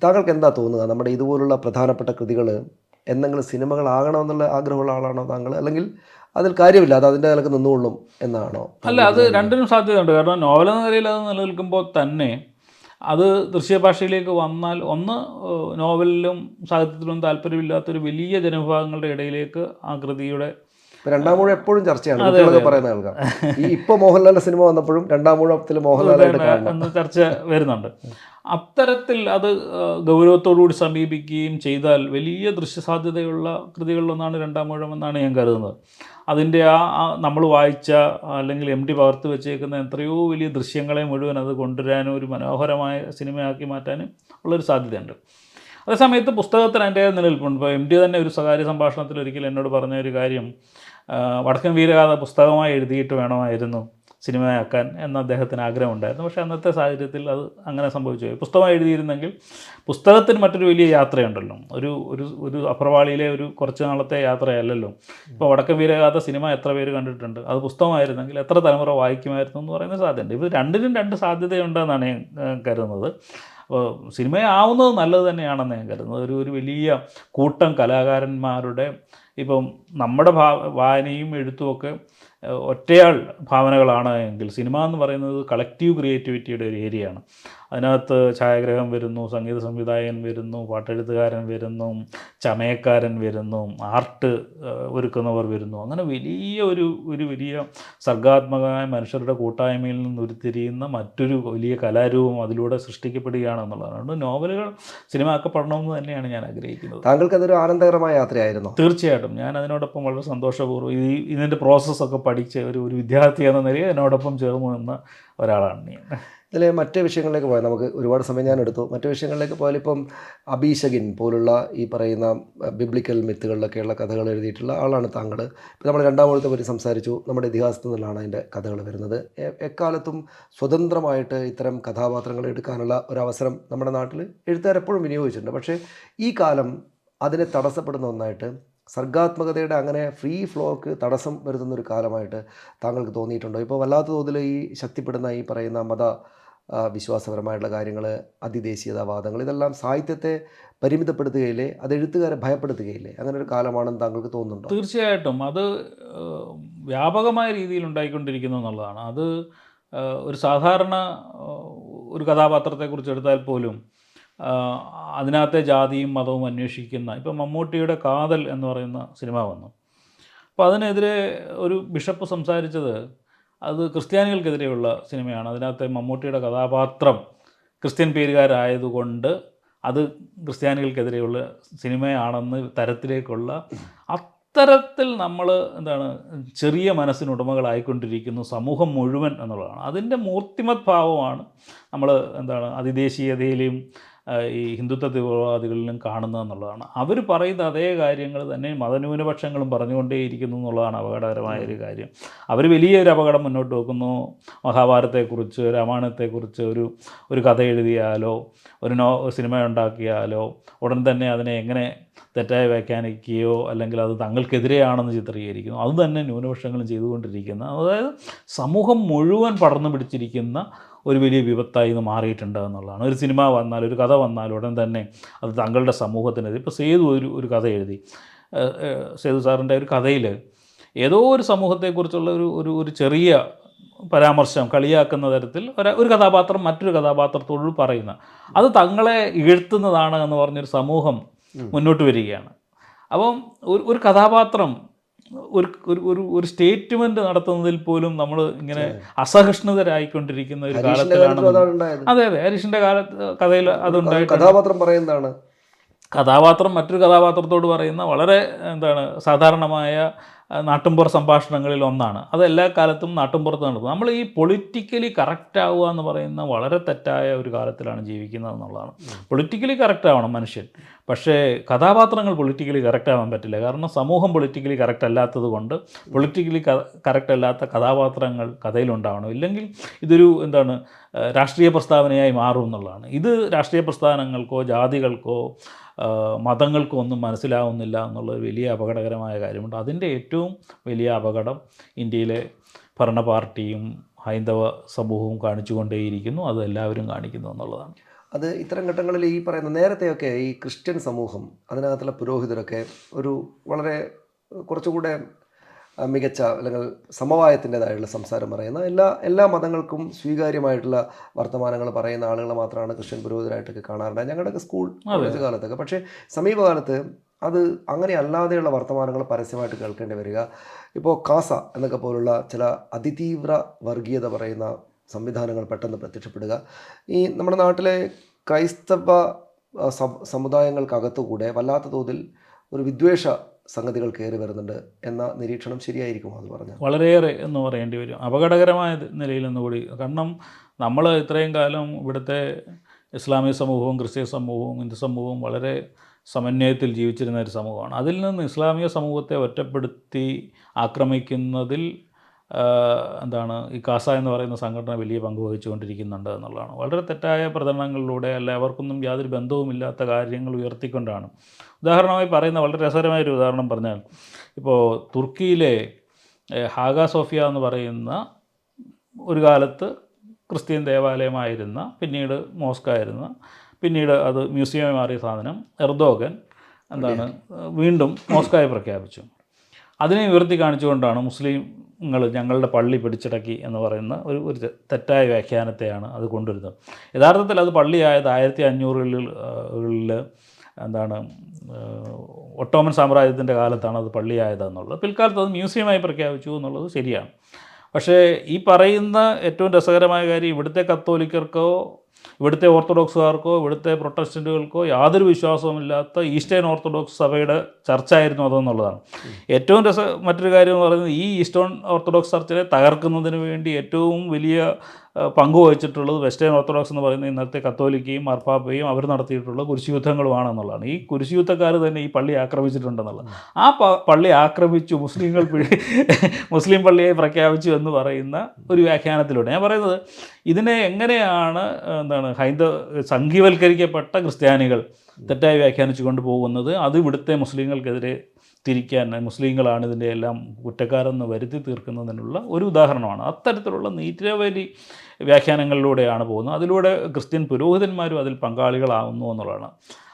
താങ്കൾക്ക് എന്താ തോന്നുക? നമ്മുടെ ഇതുപോലുള്ള പ്രധാനപ്പെട്ട കൃതികൾ എന്തെങ്കിലും സിനിമകളാകണമെന്നുള്ള ആഗ്രഹമുള്ള ആളാണോ താങ്കൾ? അല്ലെങ്കിൽ അതിൽ കാര്യമില്ല, അത് അതിൻ്റെ നിലക്ക് നിന്നുകൊള്ളും എന്നാണോ? അല്ല, അത് രണ്ടിനും സാധ്യതയുണ്ട്. കാരണം നോവൽ എന്ന നിലയിൽ അത് നിലനിൽക്കുമ്പോൾ തന്നെ അത് ദൃശ്യഭാഷയിലേക്ക് വന്നാൽ നോവലിലും സാഹിത്യത്തിലും താല്പര്യമില്ലാത്തൊരു വലിയ ജനവിഭാഗങ്ങളുടെ ഇടയിലേക്ക് ആ കൃതിയുടെ രണ്ടാം മൂഴം എപ്പോഴും ചർച്ചയാണ്, കുട്ടികളൊക്കെ പറയുന്ന കേൾക്കാം. ഈ ഇപ്പോൾ മോഹൻലാലിൻ്റെ സിനിമ വന്നപ്പോഴും രണ്ടാം മൂഴത്തിൽ മോഹൻലാലായിട്ട് ചർച്ച വരുന്നുണ്ട്. അത്തരത്തിൽ അത് ഗൗരവത്തോടുകൂടി സമീപിക്കുകയും ചെയ്താൽ വലിയ ദൃശ്യസാധ്യതയുള്ള കൃതികളിലൊന്നാണ് രണ്ടാം മൂഴം എന്നാണ് ഞാൻ കരുതുന്നത്. അതിൻ്റെ നമ്മൾ വായിച്ച അല്ലെങ്കിൽ MT പകർത്തി വെച്ചേക്കുന്ന എത്രയോ വലിയ ദൃശ്യങ്ങളെ മുഴുവൻ അത് കൊണ്ടുവരാനും ഒരു മനോഹരമായ സിനിമയാക്കി മാറ്റാനും ഉള്ളൊരു സാധ്യതയുണ്ട്. അതേസമയത്ത് പുസ്തകത്തിന് അതിൻ്റെ നിലനിൽപ്പുണ്ട്. ഇപ്പോൾ MT തന്നെ ഒരു സ്വകാര്യ സംഭാഷണത്തിൽ ഒരിക്കൽ എന്നോട് പറഞ്ഞ ഒരു കാര്യം, വടക്കൻ വീരഗാഥ പുസ്തകമായി എഴുതിയിട്ട് വേണമായിരുന്നു സിനിമയാക്കാൻ എന്ന് അദ്ദേഹത്തിന് ആഗ്രഹമുണ്ടായിരുന്നു. പക്ഷേ അന്നത്തെ സാഹചര്യത്തിൽ അത് അങ്ങനെ സംഭവിച്ചു പോയി. പുസ്തകമായി എഴുതിയിരുന്നെങ്കിൽ പുസ്തകത്തിന് മറ്റൊരു വലിയ യാത്രയുണ്ടല്ലോ, ഒരു അപ്രവാളിയിലെ ഒരു കുറച്ച് നാളത്തെ യാത്രയല്ലല്ലോ. ഇപ്പോൾ വടക്കൻ വീരഗാഥ സിനിമ എത്ര പേര് കണ്ടിട്ടുണ്ട്, അത് പുസ്തകമായിരുന്നെങ്കിൽ എത്ര തലമുറ വായിക്കുമായിരുന്നു എന്ന് പറയുന്ന സാധ്യതയുണ്ട്. ഇത് രണ്ടിനും രണ്ട് സാധ്യതയുണ്ടെന്നാണ് ഞാൻ കരുതുന്നത്. അപ്പോൾ സിനിമയാവുന്നത് നല്ലത് തന്നെയാണെന്ന് ഞാൻ കരുതുന്നത്. ഒരു വലിയ കൂട്ടം കലാകാരന്മാരുടെ, ഇപ്പം നമ്മുടെ വായനയും എഴുത്തുമൊക്കെ ഒറ്റയാൾ ഭാവനകളാണ് എങ്കിൽ സിനിമ എന്ന് പറയുന്നത് കളക്റ്റീവ് ക്രിയേറ്റിവിറ്റിയുടെ ഒരു ഏരിയയാണ്. അതിനകത്ത് ഛായാഗ്രഹം വരുന്നു, സംഗീത സംവിധായകൻ വരുന്നു, പാട്ടെഴുത്തുകാരൻ വരുന്നു, ചമയക്കാരൻ വരുന്നു, ആർട്ട് ഒരുക്കുന്നവർ വരുന്നു. അങ്ങനെ ഒരു വലിയ സർഗാത്മകമായ മനുഷ്യരുടെ കൂട്ടായ്മയിൽ നിന്ന് ഉരുത്തിരിയുന്ന മറ്റൊരു വലിയ കലാരൂപം അതിലൂടെ സൃഷ്ടിക്കപ്പെടുകയാണ് എന്നുള്ളതാണ്. അതുകൊണ്ട് നോവലുകൾ സിനിമയാക്കപ്പെടണമെന്ന് തന്നെയാണ് ഞാൻ ആഗ്രഹിക്കുന്നത്. താങ്കൾക്ക് അതൊരു ആനന്ദകരമായ യാത്രയായിരുന്നു? തീർച്ചയായിട്ടും. ഞാൻ അതിനോടൊപ്പം വളരെ സന്തോഷപൂർവ്വം ഇതിൻ്റെ പ്രോസസ്സൊക്കെ പഠിച്ച് ഒരു വിദ്യാർത്ഥി എന്ന നിലയിൽ എന്നോടൊപ്പം ചേർന്നു നിന്ന ഒരാളാണ് ഞാൻ. ഇതിൽ മറ്റ് വിഷയങ്ങളിലേക്ക് പോയാൽ നമുക്ക് ഒരുപാട് സമയം ഞാൻ എടുത്തു. മറ്റു വിഷയങ്ങളിലേക്ക് പോയാൽ ഇപ്പം അബീശകിൻ പോലുള്ള ഈ പറയുന്ന ബിബ്ലിക്കൽ മിത്തുകളിലൊക്കെയുള്ള കഥകൾ എഴുതിയിട്ടുള്ള ആളാണ് താങ്കൾ. ഇപ്പോൾ നമ്മൾ രണ്ടാം മൂഴത്തെ പറ്റി സംസാരിച്ചു. നമ്മുടെ ഇതിഹാസത്തിൽ നിന്നാണ് അതിൻ്റെ കഥകൾ വരുന്നത്. എക്കാലത്തും സ്വതന്ത്രമായിട്ട് ഇത്തരം കഥാപാത്രങ്ങൾ എടുക്കാനുള്ള ഒരവസരം നമ്മുടെ നാട്ടിൽ എഴുത്തുകാർ എപ്പോഴും വിനിയോഗിച്ചിട്ടുണ്ട്. പക്ഷേ ഈ കാലം അതിനെ തടസ്സപ്പെടുന്ന ഒന്നായിട്ട് സർഗാത്മകതയുടെ അങ്ങനെ ഫ്രീ ഫ്ലോക്ക് തടസ്സം വരുത്തുന്ന ഒരു കാലമായിട്ട് താങ്കൾക്ക് തോന്നിയിട്ടുണ്ടോ? ഇപ്പോൾ വല്ലാത്ത തോതിൽ ഈ ശക്തിപ്പെടുന്ന ഈ പറയുന്ന വിശ്വാസപരമായിട്ടുള്ള കാര്യങ്ങൾ, അതിദേശീയതാവാദങ്ങൾ, ഇതെല്ലാം സാഹിത്യത്തെ പരിമിതപ്പെടുത്തുകയില്ലേ? അത് എഴുത്തുകാരെ ഭയപ്പെടുത്തുകയില്ലേ? അങ്ങനെ ഒരു കാലമാണെന്ന് താങ്കൾക്ക് തോന്നുന്നുണ്ടോ? തീർച്ചയായിട്ടും അത് വ്യാപകമായ രീതിയിൽ ഉണ്ടായിക്കൊണ്ടിരിക്കുന്നു എന്നുള്ളതാണ്. അത് ഒരു സാധാരണ ഒരു കഥാപാത്രത്തെക്കുറിച്ച് എടുത്താൽ പോലും അതിനകത്തെ ജാതിയും മതവും അന്വേഷിക്കുന്ന, ഇപ്പം മമ്മൂട്ടിയുടെ കാതൽ എന്ന് പറയുന്ന സിനിമ വന്നു. അപ്പോൾ അതിനെതിരെ ഒരു ബിഷപ്പ് സംസാരിച്ചത് അത് ക്രിസ്ത്യാനികൾക്കെതിരെയുള്ള സിനിമയാണ്. അതിനകത്തെ മമ്മൂട്ടിയുടെ കഥാപാത്രം ക്രിസ്ത്യൻ പേരുകാരായതുകൊണ്ട് അത് ക്രിസ്ത്യാനികൾക്കെതിരെയുള്ള സിനിമയാണെന്ന് തരത്തിലേക്കുള്ള അത്തരത്തിൽ നമ്മൾ ചെറിയ മനസ്സിനുടമകളായിക്കൊണ്ടിരിക്കുന്നു സമൂഹം മുഴുവൻ എന്നുള്ളതാണ്. അതിൻ്റെ മൂർത്തിമത് ഭാവമാണ് നമ്മൾ അതിദേശീയതയിലെയും ഈ ഹിന്ദുത്വ തീവ്രവാദികളിലും കാണുന്നതെന്നുള്ളതാണ്. അവർ പറയുന്ന അതേ കാര്യങ്ങൾ തന്നെ മതന്യൂനപക്ഷങ്ങളും പറഞ്ഞുകൊണ്ടേയിരിക്കുന്നു എന്നുള്ളതാണ് അപകടകരമായ ഒരു കാര്യം. അവർ വലിയൊരു അപകടം മുന്നോട്ട് വെക്കുന്നു. മഹാഭാരതത്തെക്കുറിച്ച്, രാമായണത്തെക്കുറിച്ച് ഒരു കഥ എഴുതിയാലോ ഒരു സിനിമ ഉണ്ടാക്കിയാലോ ഉടൻ തന്നെ അതിനെ എങ്ങനെ തെറ്റായി വ്യാഖ്യാനിക്കുകയോ അല്ലെങ്കിൽ അത് തങ്ങൾക്കെതിരെയാണെന്ന് ചിത്രീകരിക്കുന്നു. അതുതന്നെ ന്യൂനപക്ഷങ്ങളും ചെയ്തുകൊണ്ടിരിക്കുന്ന, അതായത് സമൂഹം മുഴുവൻ പടർന്നു പിടിച്ചിരിക്കുന്ന ഒരു വലിയ വിപത്തായി ഇത് മാറിയിട്ടുണ്ട് എന്നുള്ളതാണ്. ഒരു സിനിമ വന്നാൽ, ഒരു കഥ വന്നാൽ ഉടൻ തന്നെ അത് തങ്ങളുടെ സമൂഹത്തിനെതിരെ. ഇപ്പോൾ സേതു ഒരു കഥ എഴുതി, സേതു സാറിൻ്റെ ഒരു കഥയിൽ ഏതോ ഒരു സമൂഹത്തെക്കുറിച്ചുള്ള ഒരു ചെറിയ പരാമർശം കളിയാക്കുന്ന തരത്തിൽ ഒരു കഥാപാത്രം മറ്റൊരു കഥാപാത്രത്തോട് പറയുന്ന, അത് തങ്ങളെ ഇഴ്ത്തുന്നതാണ് എന്ന് പറഞ്ഞൊരു സമൂഹം മുന്നോട്ട് വരികയാണ്. അപ്പം ഒരു കഥാപാത്രം ഒരു സ്റ്റേറ്റ്മെൻറ്റ് നടത്തുന്നതിൽ പോലും നമ്മൾ ഇങ്ങനെ അസഹിഷ്ണുതരായിക്കൊണ്ടിരിക്കുന്ന ഒരു കാലത്തിലാണ്. അതെ, ഹരീഷിൻ്റെ കഥയിൽ അതുണ്ടായിട്ട് കഥാപാത്രം പറയുന്നതാണ്, കഥാപാത്രം മറ്റൊരു കഥാപാത്രത്തോട് പറയുന്ന വളരെ സാധാരണമായ നാട്ടുമ്പുറ സംഭാഷണങ്ങളിൽ ഒന്നാണ്. അത് എല്ലാ കാലത്തും നാട്ടുമ്പുറത്ത് നടത്തുന്നത്. നമ്മൾ ഈ പൊളിറ്റിക്കലി കറക്റ്റ് ആവുക എന്ന് പറയുന്ന വളരെ തെറ്റായ ഒരു കാലത്തിലാണ് ജീവിക്കുന്നത് എന്നുള്ളതാണ്. പൊളിറ്റിക്കലി കറക്റ്റ് ആവണം മനുഷ്യൻ, പക്ഷേ കഥാപാത്രങ്ങൾ പൊളിറ്റിക്കലി കറക്റ്റ് ആവാൻ പറ്റില്ല. കാരണം സമൂഹം പൊളിറ്റിക്കലി കറക്റ്റ് അല്ലാത്തത് കൊണ്ട് പൊളിറ്റിക്കലി കറക്റ്റ് അല്ലാത്ത കഥാപാത്രങ്ങൾ കഥയിലുണ്ടാവണം. ഇല്ലെങ്കിൽ ഇതൊരു രാഷ്ട്രീയ പ്രസ്താവനയായി മാറും എന്നുള്ളതാണ്. ഇത് രാഷ്ട്രീയ പ്രസ്ഥാനങ്ങൾക്കോ ജാതികൾക്കോ മതങ്ങൾക്കോ ഒന്നും മനസ്സിലാവുന്നില്ല എന്നുള്ളൊരു വലിയ അപകടകരമായ കാര്യമുണ്ട്. അതിൻ്റെ ഏറ്റവും വലിയ അപകടം ഇന്ത്യയിലെ ഭരണ പാർട്ടിയും ഹൈന്ദവ സമൂഹവും കാണിച്ചുകൊണ്ടേയിരിക്കുന്നു. അത് എല്ലാവരും കാണിക്കുന്നു എന്നുള്ളതാണ്. അത് ഇത്തരം ഘട്ടങ്ങളിൽ ഈ പറയുന്ന നേരത്തെയൊക്കെ ഈ ക്രിസ്ത്യൻ സമൂഹം, അതിനകത്തുള്ള പുരോഹിതരൊക്കെ വളരെ കുറച്ചുകൂടെ മികച്ച അല്ലെങ്കിൽ സമവായത്തിൻ്റെതായിട്ടുള്ള സംസാരം പറയുന്ന, എല്ലാ മതങ്ങൾക്കും സ്വീകാര്യമായിട്ടുള്ള വർത്തമാനങ്ങൾ പറയുന്ന ആളുകളെ മാത്രമാണ് ക്രിസ്ത്യൻ പുരോഹിതരായിട്ടൊക്കെ കാണാറുണ്ട് ഞങ്ങളുടെയൊക്കെ സ്കൂൾ കോളേജ് കാലത്തൊക്കെ. പക്ഷേ സമീപകാലത്ത് അത് അങ്ങനെ അല്ലാതെയുള്ള വർത്തമാനങ്ങൾ പരസ്യമായിട്ട് കേൾക്കേണ്ടി വരിക. ഇപ്പോൾ കാസ എന്നൊക്കെ പോലുള്ള ചില അതിതീവ്ര വർഗീയത പറയുന്ന സംവിധാനങ്ങൾ പെട്ടെന്ന് പ്രത്യക്ഷപ്പെടുക. ഈ നമ്മുടെ നാട്ടിലെ ക്രൈസ്തവ സമുദായങ്ങൾക്കകത്തുകൂടെ വല്ലാത്ത തോതിൽ ഒരു വിദ്വേഷ സംഗതികൾ കയറി വരുന്നുണ്ട് എന്ന നിരീക്ഷണം ശരിയായിരിക്കും അത് പറഞ്ഞാൽ? വളരെയേറെ എന്ന് പറയേണ്ടി വരും, അപകടകരമായ നിലയിലൊന്നുകൂടി. കാരണം നമ്മൾ ഇത്രയും കാലം ഇവിടുത്തെ ഇസ്ലാമിക സമൂഹവും ക്രിസ്ത്യൻ സമൂഹവും ഹിന്ദു സമൂഹവും വളരെ സമന്വയത്തിൽ ജീവിച്ചിരുന്ന ഒരു സമൂഹമാണ്. അതിൽ നിന്ന് ഇസ്ലാമിക സമൂഹത്തെ ഒറ്റപ്പെടുത്തി ആക്രമിക്കുന്നതിൽ ഈ കാസ എന്ന് പറയുന്ന സംഘടന വലിയ പങ്ക് വഹിച്ചുകൊണ്ടിരിക്കുന്നുണ്ട് എന്നുള്ളതാണ്. വളരെ തെറ്റായ പ്രചരണങ്ങളിലൂടെ, അല്ല അവർക്കൊന്നും യാതൊരു ബന്ധവുമില്ലാത്ത കാര്യങ്ങൾ ഉയർത്തിക്കൊണ്ടാണ്. ഉദാഹരണമായി പറയുന്ന വളരെ രസകരമായൊരു ഉദാഹരണം പറഞ്ഞാൽ, ഇപ്പോൾ തുർക്കിയിലെ ഹാഗ സോഫിയ എന്ന് പറയുന്ന ഒരു കാലത്ത് ക്രിസ്ത്യൻ ദേവാലയമായിരുന്ന, പിന്നീട് മോസ്കായിരുന്ന, പിന്നീട് അത് മ്യൂസിയമായി മാറിയ സാധനം എർദോഗൻ വീണ്ടും മോസ്കായി പ്രഖ്യാപിച്ചു. അതിനെ ഉയർത്തി കാണിച്ചുകൊണ്ടാണ് മുസ്ലിങ്ങൾ ഞങ്ങളുടെ പള്ളി പിടിച്ചടക്കി എന്ന് പറയുന്ന ഒരു തെറ്റായ വ്യാഖ്യാനത്തെയാണ് അത് കൊണ്ടുവരുന്നത്. യഥാർത്ഥത്തിൽ അത് പള്ളിയായത് 1500-കളിൽ ഒട്ടോമൻ സാമ്രാജ്യത്തിൻ്റെ കാലത്താണ് അത് പള്ളിയായതെന്നുള്ളത്. പിൽക്കാലത്ത് അത് മ്യൂസിയമായി പ്രഖ്യാപിച്ചു എന്നുള്ളത് ശരിയാണ്. പക്ഷേ ഈ പറയുന്ന ഏറ്റവും രസകരമായ കാര്യം, ഇവിടുത്തെ കത്തോലിക്കർക്കോ ഇവിടുത്തെ ഓർത്തഡോക്സുകാർക്കോ ഇവിടുത്തെ പ്രൊട്ടസ്റ്റൻറ്റുകൾക്കോ യാതൊരു വിശ്വാസവുമില്ലാത്ത ഈസ്റ്റേൺ ഓർത്തഡോക്സ് സഭയുടെ ചർച്ചായിരുന്നു അതെന്നുള്ളതാണ്. ഏറ്റവും മറ്റൊരു കാര്യം എന്ന് പറയുന്നത്, ഈ ഈസ്റ്റേൺ ഓർത്തഡോക്സ് ചർച്ചിനെ തകർക്കുന്നതിന് വേണ്ടി ഏറ്റവും വലിയ പങ്ക് വഹിച്ചിട്ടുള്ളത് വെസ്റ്റേൺ ഓർത്തഡോക്സ് എന്ന് പറയുന്ന ഇന്നത്തെ കത്തോലിക്കയും മാർപ്പാപ്പയും അവർ നടത്തിയിട്ടുള്ള കുരിശുയുദ്ധങ്ങളുമാണെന്നുള്ളതാണ്. ഈ കുരിശുയുദ്ധക്കാർ തന്നെ ഈ പള്ളി ആക്രമിച്ചിട്ടുണ്ടെന്നുള്ളത്. ആ പള്ളി ആക്രമിച്ചു, മുസ്ലിം പള്ളിയായി പ്രഖ്യാപിച്ചു എന്ന് പറയുന്ന ഒരു വ്യാഖ്യാനത്തിലൂടെ ഞാൻ പറയുന്നത്, ഇതിനെ എങ്ങനെയാണ് സംഘീവൽക്കരിക്കപ്പെട്ട ക്രിസ്ത്യാനികൾ തെറ്റായി വ്യാഖ്യാനിച്ചു കൊണ്ട് പോകുന്നത്, അത് ഇവിടുത്തെ മുസ്ലിങ്ങൾക്കെതിരെ തിരിക്കാൻ മുസ്ലിങ്ങളാണ് ഇതിൻ്റെ എല്ലാം കുറ്റക്കാരെന്ന് വരുത്തി തീർക്കുന്നതിനുള്ള ഒരു ഉദാഹരണമാണ്. അത്തരത്തിലുള്ള നിരവധി വ്യാഖ്യാനങ്ങളിലൂടെയാണ് പോകുന്നത്. അതിലൂടെ ക്രിസ്ത്യൻ പുരോഹിതന്മാരും അതിൽ പങ്കാളികളാവുന്നു എന്നുള്ളതാണ്.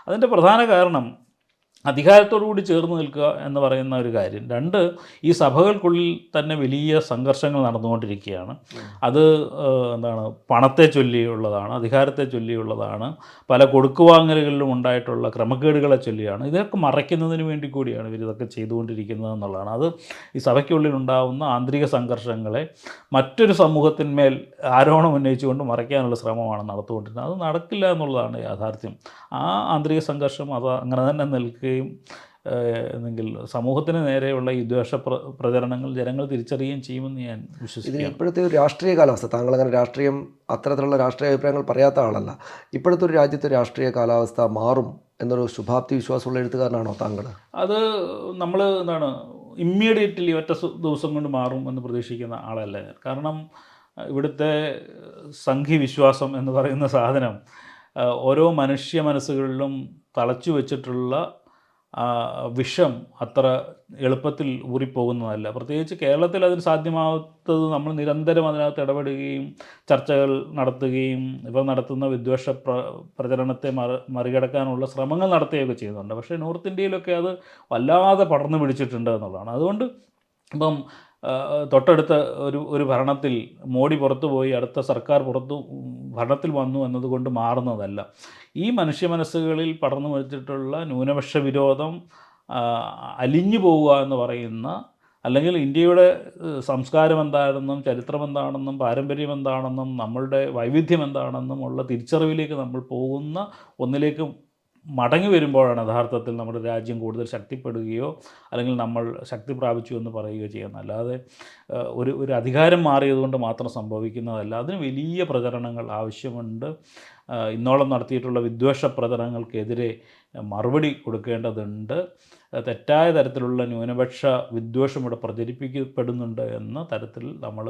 അതിൻ്റെ പ്രധാന കാരണം അധികാരത്തോടുകൂടി ചേർന്ന് നിൽക്കുക എന്ന് പറയുന്ന ഒരു കാര്യം. രണ്ട്, ഈ സഭകൾക്കുള്ളിൽ തന്നെ വലിയ സംഘർഷങ്ങൾ നടന്നുകൊണ്ടിരിക്കുകയാണ്. അത് എന്താണ്, പണത്തെ ചൊല്ലിയുള്ളതാണ്, അധികാരത്തെ ചൊല്ലിയുള്ളതാണ്, പല കൊടുക്കുവാങ്ങലുകളിലും ഉണ്ടായിട്ടുള്ള ക്രമക്കേടുകളെ ചൊല്ലിയാണ്. ഇതൊക്കെ മറയ്ക്കുന്നതിന് വേണ്ടി കൂടിയാണ് ഇവരിതൊക്കെ ചെയ്തുകൊണ്ടിരിക്കുന്നത് എന്നുള്ളതാണ്. അത് ഈ സഭയ്ക്കുള്ളിൽ ഉണ്ടാകുന്ന ആന്തരിക സംഘർഷങ്ങളെ മറ്റൊരു സമൂഹത്തിന്മേൽ ആരോപണം ഉന്നയിച്ചുകൊണ്ട് മറയ്ക്കാനുള്ള ശ്രമമാണ് നടത്തുകൊണ്ടിരുന്നത്. അത് നടക്കില്ല എന്നുള്ളതാണ് യാഥാർത്ഥ്യം. ആ ആന്തരിക സംഘർഷം അത് അങ്ങനെ തന്നെ നിൽക്കുകയും എന്നെങ്കിൽ സമൂഹത്തിന് നേരെയുള്ള ഈ ദ്വേഷ പ്രചരണങ്ങൾ ജനങ്ങൾ തിരിച്ചറിയുകയും ചെയ്യുമെന്ന് ഞാൻ ഇതിന് വിശ്വസിക്കുന്നു. ഇപ്പോഴത്തെ ഒരു രാഷ്ട്രീയ കാലാവസ്ഥ, താങ്കളങ്ങനെ രാഷ്ട്രീയം അത്തരത്തിലുള്ള രാഷ്ട്രീയ അഭിപ്രായങ്ങൾ പറയാത്ത ആളല്ല, ഇപ്പോഴത്തെ ഒരു രാജ്യത്തെ രാഷ്ട്രീയ കാലാവസ്ഥ മാറും എന്നൊരു ശുഭാപ്തി വിശ്വാസമുള്ള എഴുത്തുകാരനാണോ താങ്കൾ? അത് നമ്മൾ എന്താണ് ഇമ്മീഡിയറ്റ്ലി ഒറ്റ ദിവസം കൊണ്ട് മാറും എന്ന് പ്രതീക്ഷിക്കുന്ന ആളല്ല ഞാൻ. കാരണം ഇവിടുത്തെ സംഘിവിശ്വാസം എന്ന് പറയുന്ന സാധനം ഓരോ മനുഷ്യ മനസ്സുകളിലും തളച്ചു വെച്ചിട്ടുള്ള വിഷം അത്ര എളുപ്പത്തിൽ ഊറിപ്പോകുന്നതല്ല. പ്രത്യേകിച്ച് കേരളത്തിൽ അതിന് സാധ്യമാവാത്തത് നമ്മൾ നിരന്തരം അതിനകത്ത് ഇടപെടുകയും ചർച്ചകൾ നടത്തുകയും ഇവർ നടത്തുന്ന വിദ്വേഷ പ്രചരണത്തെ മറികടക്കാനുള്ള ശ്രമങ്ങൾ നടത്തുകയൊക്കെ ചെയ്യുന്നുണ്ട്. പക്ഷേ നോർത്ത് ഇന്ത്യയിലൊക്കെ അത് വല്ലാതെ പടർന്നു പിടിച്ചിട്ടുണ്ട് എന്നുള്ളതാണ്. അതുകൊണ്ട് ഇപ്പം തൊട്ടടുത്ത ഒരു ഭരണത്തിൽ മോഡി പുറത്തു പോയി അടുത്ത സർക്കാർ ഭരണത്തിൽ വന്നു എന്നതുകൊണ്ട് മാറുന്നതല്ല. ഈ മനുഷ്യ മനസ്സുകളിൽ പടർന്നു വച്ചിട്ടുള്ള ന്യൂനപക്ഷ വിരോധം അലിഞ്ഞു പോവുക എന്ന് പറയുന്ന, അല്ലെങ്കിൽ ഇന്ത്യയുടെ സംസ്കാരം എന്താണെന്നും ചരിത്രം എന്താണെന്നും പാരമ്പര്യം എന്താണെന്നും നമ്മളുടെ വൈവിധ്യം എന്താണെന്നും ഉള്ള തിരിച്ചറിവിലേക്ക് നമ്മൾ പോകുന്ന ഒന്നിലേക്ക് മടങ്ങി വരുമ്പോഴാണ് യഥാർത്ഥത്തിൽ നമ്മുടെ രാജ്യം കൂടുതൽ ശക്തിപ്പെടുകയോ അല്ലെങ്കിൽ നമ്മൾ ശക്തി പ്രാപിച്ചു എന്ന് പറയുകയോ ചെയ്യുന്നത്. അല്ലാതെ ഒരു അധികാരം മാറിയതുകൊണ്ട് മാത്രം സംഭവിക്കുന്നതല്ല. അതിന് വലിയ പ്രചരണങ്ങൾ ആവശ്യമുണ്ട്. ഇന്നോളം നടത്തിയിട്ടുള്ള വിദ്വേഷ പ്രചരണങ്ങൾക്കെതിരെ മറുപടി കൊടുക്കേണ്ടതുണ്ട്. തെറ്റായ തരത്തിലുള്ള ന്യൂനപക്ഷ വിദ്വേഷം ഇവിടെ പ്രചരിപ്പിക്കപ്പെടുന്നുണ്ട് എന്ന തരത്തിൽ നമ്മൾ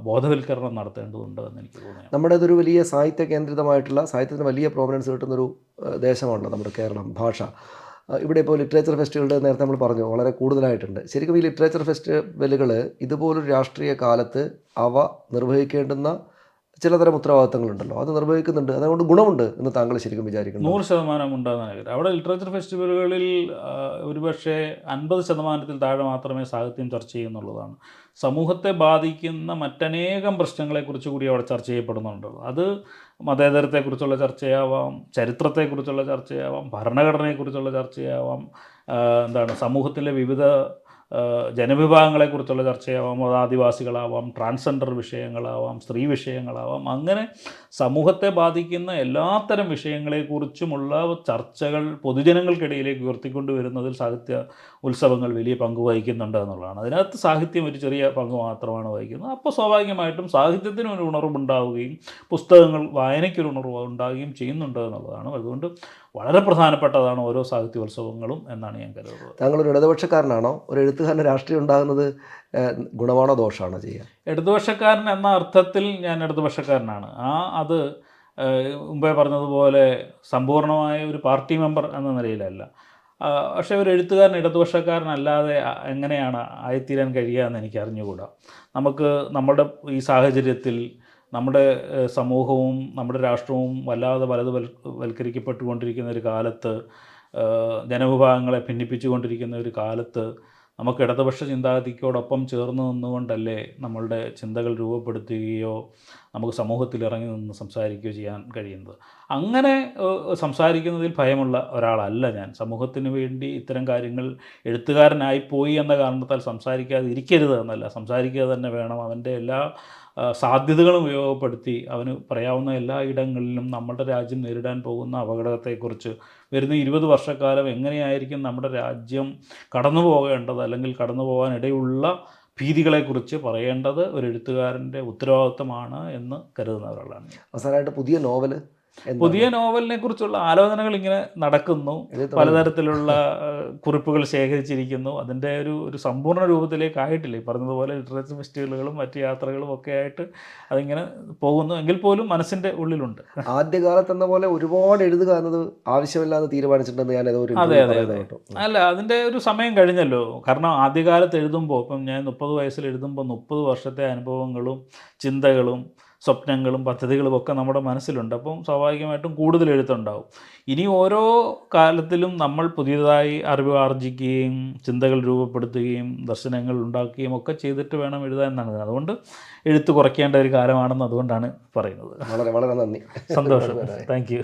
ബോധവൽക്കരണം നടത്തേണ്ടതുണ്ട് എന്ന് എനിക്ക് തോന്നുന്നു. നമ്മുടെ ഇതൊരു വലിയ സാഹിത്യ കേന്ദ്രിതമായിട്ടുള്ള, സാഹിത്യത്തിന് വലിയ പ്രോമിനൻസ് കിട്ടുന്നൊരു ദേശമാണല്ലോ നമ്മുടെ കേരളം, ഭാഷ. ഇവിടെ ഇപ്പോൾ ലിറ്ററേച്ചർ ഫെസ്റ്റിവലുകൾ നേരത്തെ നമ്മൾ പറഞ്ഞു വളരെ കൂടുതലായിട്ടുണ്ട്. ശരിക്കും ഈ ലിറ്ററേച്ചർ ഫെസ്റ്റിവലുകൾ ഇതുപോലൊരു രാഷ്ട്രീയ കാലത്ത് അവ നിർവഹിക്കേണ്ടുന്ന ചിലതരം ഉത്തരവാദിത്തങ്ങളുണ്ടല്ലോ, അത് നിർവഹിക്കുന്നുണ്ട്, അതുകൊണ്ട് ഗുണമുണ്ട് എന്ന് താങ്കൾ ശരിക്കും വിചാരിക്കുന്നു? 100% ഉണ്ടാകുന്ന അവിടെ ലിറ്ററേച്ചർ ഫെസ്റ്റിവലുകളിൽ ഒരുപക്ഷെ 50% താഴെ മാത്രമേ സാഹിത്യം ചർച്ച ചെയ്യുന്നുള്ളതാണ്. സമൂഹത്തെ ബാധിക്കുന്ന മറ്റനേകം പ്രശ്നങ്ങളെക്കുറിച്ച് കൂടി അവിടെ ചർച്ച ചെയ്യപ്പെടുന്നുണ്ട്. അത് മതേതരത്തെക്കുറിച്ചുള്ള ചർച്ചയാവാം, ചരിത്രത്തെക്കുറിച്ചുള്ള ചർച്ചയാവാം, ഭരണഘടനയെക്കുറിച്ചുള്ള ചർച്ചയാവാം, സമൂഹത്തിലെ വിവിധ ജനവിഭാഗങ്ങളെക്കുറിച്ചുള്ള ചർച്ചയാവാം, ആദിവാസികളാവാം, ട്രാൻസ്ജെൻഡർ വിഷയങ്ങളാവാം, സ്ത്രീ വിഷയങ്ങളാവാം. അങ്ങനെ സമൂഹത്തെ ബാധിക്കുന്ന എല്ലാത്തരം വിഷയങ്ങളെക്കുറിച്ചുമുള്ള ചർച്ചകൾ പൊതുജനങ്ങൾക്കിടയിലേക്ക് ഉയർത്തിക്കൊണ്ടുവരുന്നതിൽ സാഹിത്യ ഉത്സവങ്ങൾ വലിയ പങ്ക് വഹിക്കുന്നുണ്ട് എന്നുള്ളതാണ്. അതിനകത്ത് സാഹിത്യം ഒരു ചെറിയ പങ്ക് മാത്രമാണ് വഹിക്കുന്നത്. അപ്പോൾ സ്വാഭാവികമായിട്ടും സാഹിത്യത്തിന് ഒരു ഉണർവുണ്ടാവുകയും പുസ്തകങ്ങൾ വായനയ്ക്കൊരു ഉണർവ് ഉണ്ടാവുകയും ചെയ്യുന്നുണ്ട് എന്നുള്ളതാണ്. അതുകൊണ്ട് വളരെ പ്രധാനപ്പെട്ടതാണ് ഓരോ സാഹിത്യോത്സവങ്ങളും എന്നാണ് ഞാൻ കരുതുന്നത്. താങ്കളൊരു ഇടതുപക്ഷക്കാരനാണോ? ഒരു എഴുത്തുകാരന് രാഷ്ട്രീയം ഉണ്ടാകുന്നത് ഗുണമാണോ ദോഷമാണോ ചെയ്യുക? ഇടതുപക്ഷക്കാരൻ എന്ന അർത്ഥത്തിൽ ഞാൻ ഇടതുപക്ഷക്കാരനാണ്. അത് മുമ്പേ പറഞ്ഞതുപോലെ സമ്പൂർണ്ണമായ ഒരു പാർട്ടി മെമ്പർ എന്ന നിലയിലല്ല. പക്ഷേ ഒരു എഴുത്തുകാരൻ ഇടതുപക്ഷക്കാരനല്ലാതെ എങ്ങനെയാണ് ആയിത്തീരാൻ കഴിയുക എന്ന് എനിക്ക് അറിഞ്ഞുകൂടാ. നമുക്ക് നമ്മുടെ ഈ സാഹചര്യത്തിൽ നമ്മുടെ സമൂഹവും നമ്മുടെ രാഷ്ട്രവും വല്ലാതെ വൽക്കരിക്കപ്പെട്ടുകൊണ്ടിരിക്കുന്ന ഒരു കാലത്ത്, ജനവിഭാഗങ്ങളെ ഭിന്നിപ്പിച്ചുകൊണ്ടിരിക്കുന്ന ഒരു കാലത്ത് നമുക്ക് ഇടതുപക്ഷ ചിന്താഗതിക്കോടൊപ്പം ചേർന്ന് നിന്നുകൊണ്ടല്ലേ നമ്മളുടെ ചിന്തകൾ രൂപപ്പെടുത്തുകയോ നമുക്ക് സമൂഹത്തിൽ ഇറങ്ങി നിന്ന് സംസാരിക്കുകയോ ചെയ്യാൻ കഴിയുന്നത്. അങ്ങനെ സംസാരിക്കുന്നതിൽ ഭയമുള്ള ഒരാളല്ല ഞാൻ. സമൂഹത്തിന് വേണ്ടി ഇത്തരം കാര്യങ്ങൾ എഴുത്തുകാരനായിപ്പോയി എന്ന കാരണത്താൽ സംസാരിക്കാതെ ഇരിക്കരുത് എന്നല്ല, സംസാരിക്കുക തന്നെ വേണം. അവൻ്റെ എല്ലാ സാധ്യതകളും ഉപയോഗപ്പെടുത്തി അവന് പറയാവുന്ന എല്ലാ ഇടങ്ങളിലും നമ്മുടെ രാജ്യം നേരിടാൻ പോകുന്ന അപകടത്തെക്കുറിച്ച്, വരുന്ന 20 വർഷക്കാലം എങ്ങനെയായിരിക്കും നമ്മുടെ രാജ്യം കടന്നു പോകേണ്ടത് അല്ലെങ്കിൽ കടന്നു പോകാനിടയുള്ള ഭീതികളെക്കുറിച്ച് പറയേണ്ടത് ഒരു എഴുത്തുകാരൻ്റെ ഉത്തരവാദിത്തമാണ് എന്ന് കരുതുന്ന ഒരാളാണ്. അവസാനമായിട്ട് പുതിയ നോവൽ പുതിയ നോവലിനെ കുറിച്ചുള്ള ആലോചനകൾ ഇങ്ങനെ നടക്കുന്നു, പലതരത്തിലുള്ള കുറിപ്പുകൾ ശേഖരിച്ചിരിക്കുന്നു. അതിൻ്റെ ഒരു സമ്പൂർണ്ണ രൂപത്തിലേക്ക് ആയിട്ടില്ല. ഈ പറഞ്ഞതുപോലെ ലിറ്ററേച്ചർ ഫെസ്റ്റിവലുകളും മറ്റ് യാത്രകളും ഒക്കെ ആയിട്ട് അതിങ്ങനെ പോകുന്നു. എങ്കിൽ പോലും മനസ്സിൻ്റെ ഉള്ളിലുണ്ട്. ആദ്യകാലത്ത് എന്ന പോലെ ഒരുപാട് എഴുതുക എന്നത് ആവശ്യമില്ലാന്ന് തീരുമാനിച്ചിട്ടുണ്ടെന്ന് ഞാൻ ഏതോ ഒരു അതെ interview അതെ പറയുന്നത് അതെ. കേട്ടു. അല്ല, അതിൻ്റെ ഒരു സമയം കഴിഞ്ഞല്ലോ. കാരണം ആദ്യകാലത്ത് എഴുതുമ്പോൾ, ഇപ്പം ഞാൻ 30 വയസ്സിൽ എഴുതുമ്പോൾ 30 വർഷത്തെ അനുഭവങ്ങളും ചിന്തകളും സ്വപ്നങ്ങളും പദ്ധതികളും ഒക്കെ നമ്മുടെ മനസ്സിലുണ്ട്. അപ്പം സ്വാഭാവികമായിട്ടും കൂടുതൽ എഴുത്തുണ്ടാവും. ഇനി ഓരോ കാലത്തിലും നമ്മൾ പുതിയതായി അറിവ് ആർജിക്കുകയും ചിന്തകൾ രൂപപ്പെടുത്തുകയും ദർശനങ്ങൾ ഉണ്ടാക്കുകയും ഒക്കെ ചെയ്തിട്ട് വേണം എഴുതാൻ എന്നാണ്. അതുകൊണ്ട് എഴുത്ത് കുറയ്ക്കേണ്ട ഒരു കാലമാണെന്ന് അതുകൊണ്ടാണ് പറയുന്നത്. വളരെ വളരെ നന്ദി. സന്തോഷം. Thank you.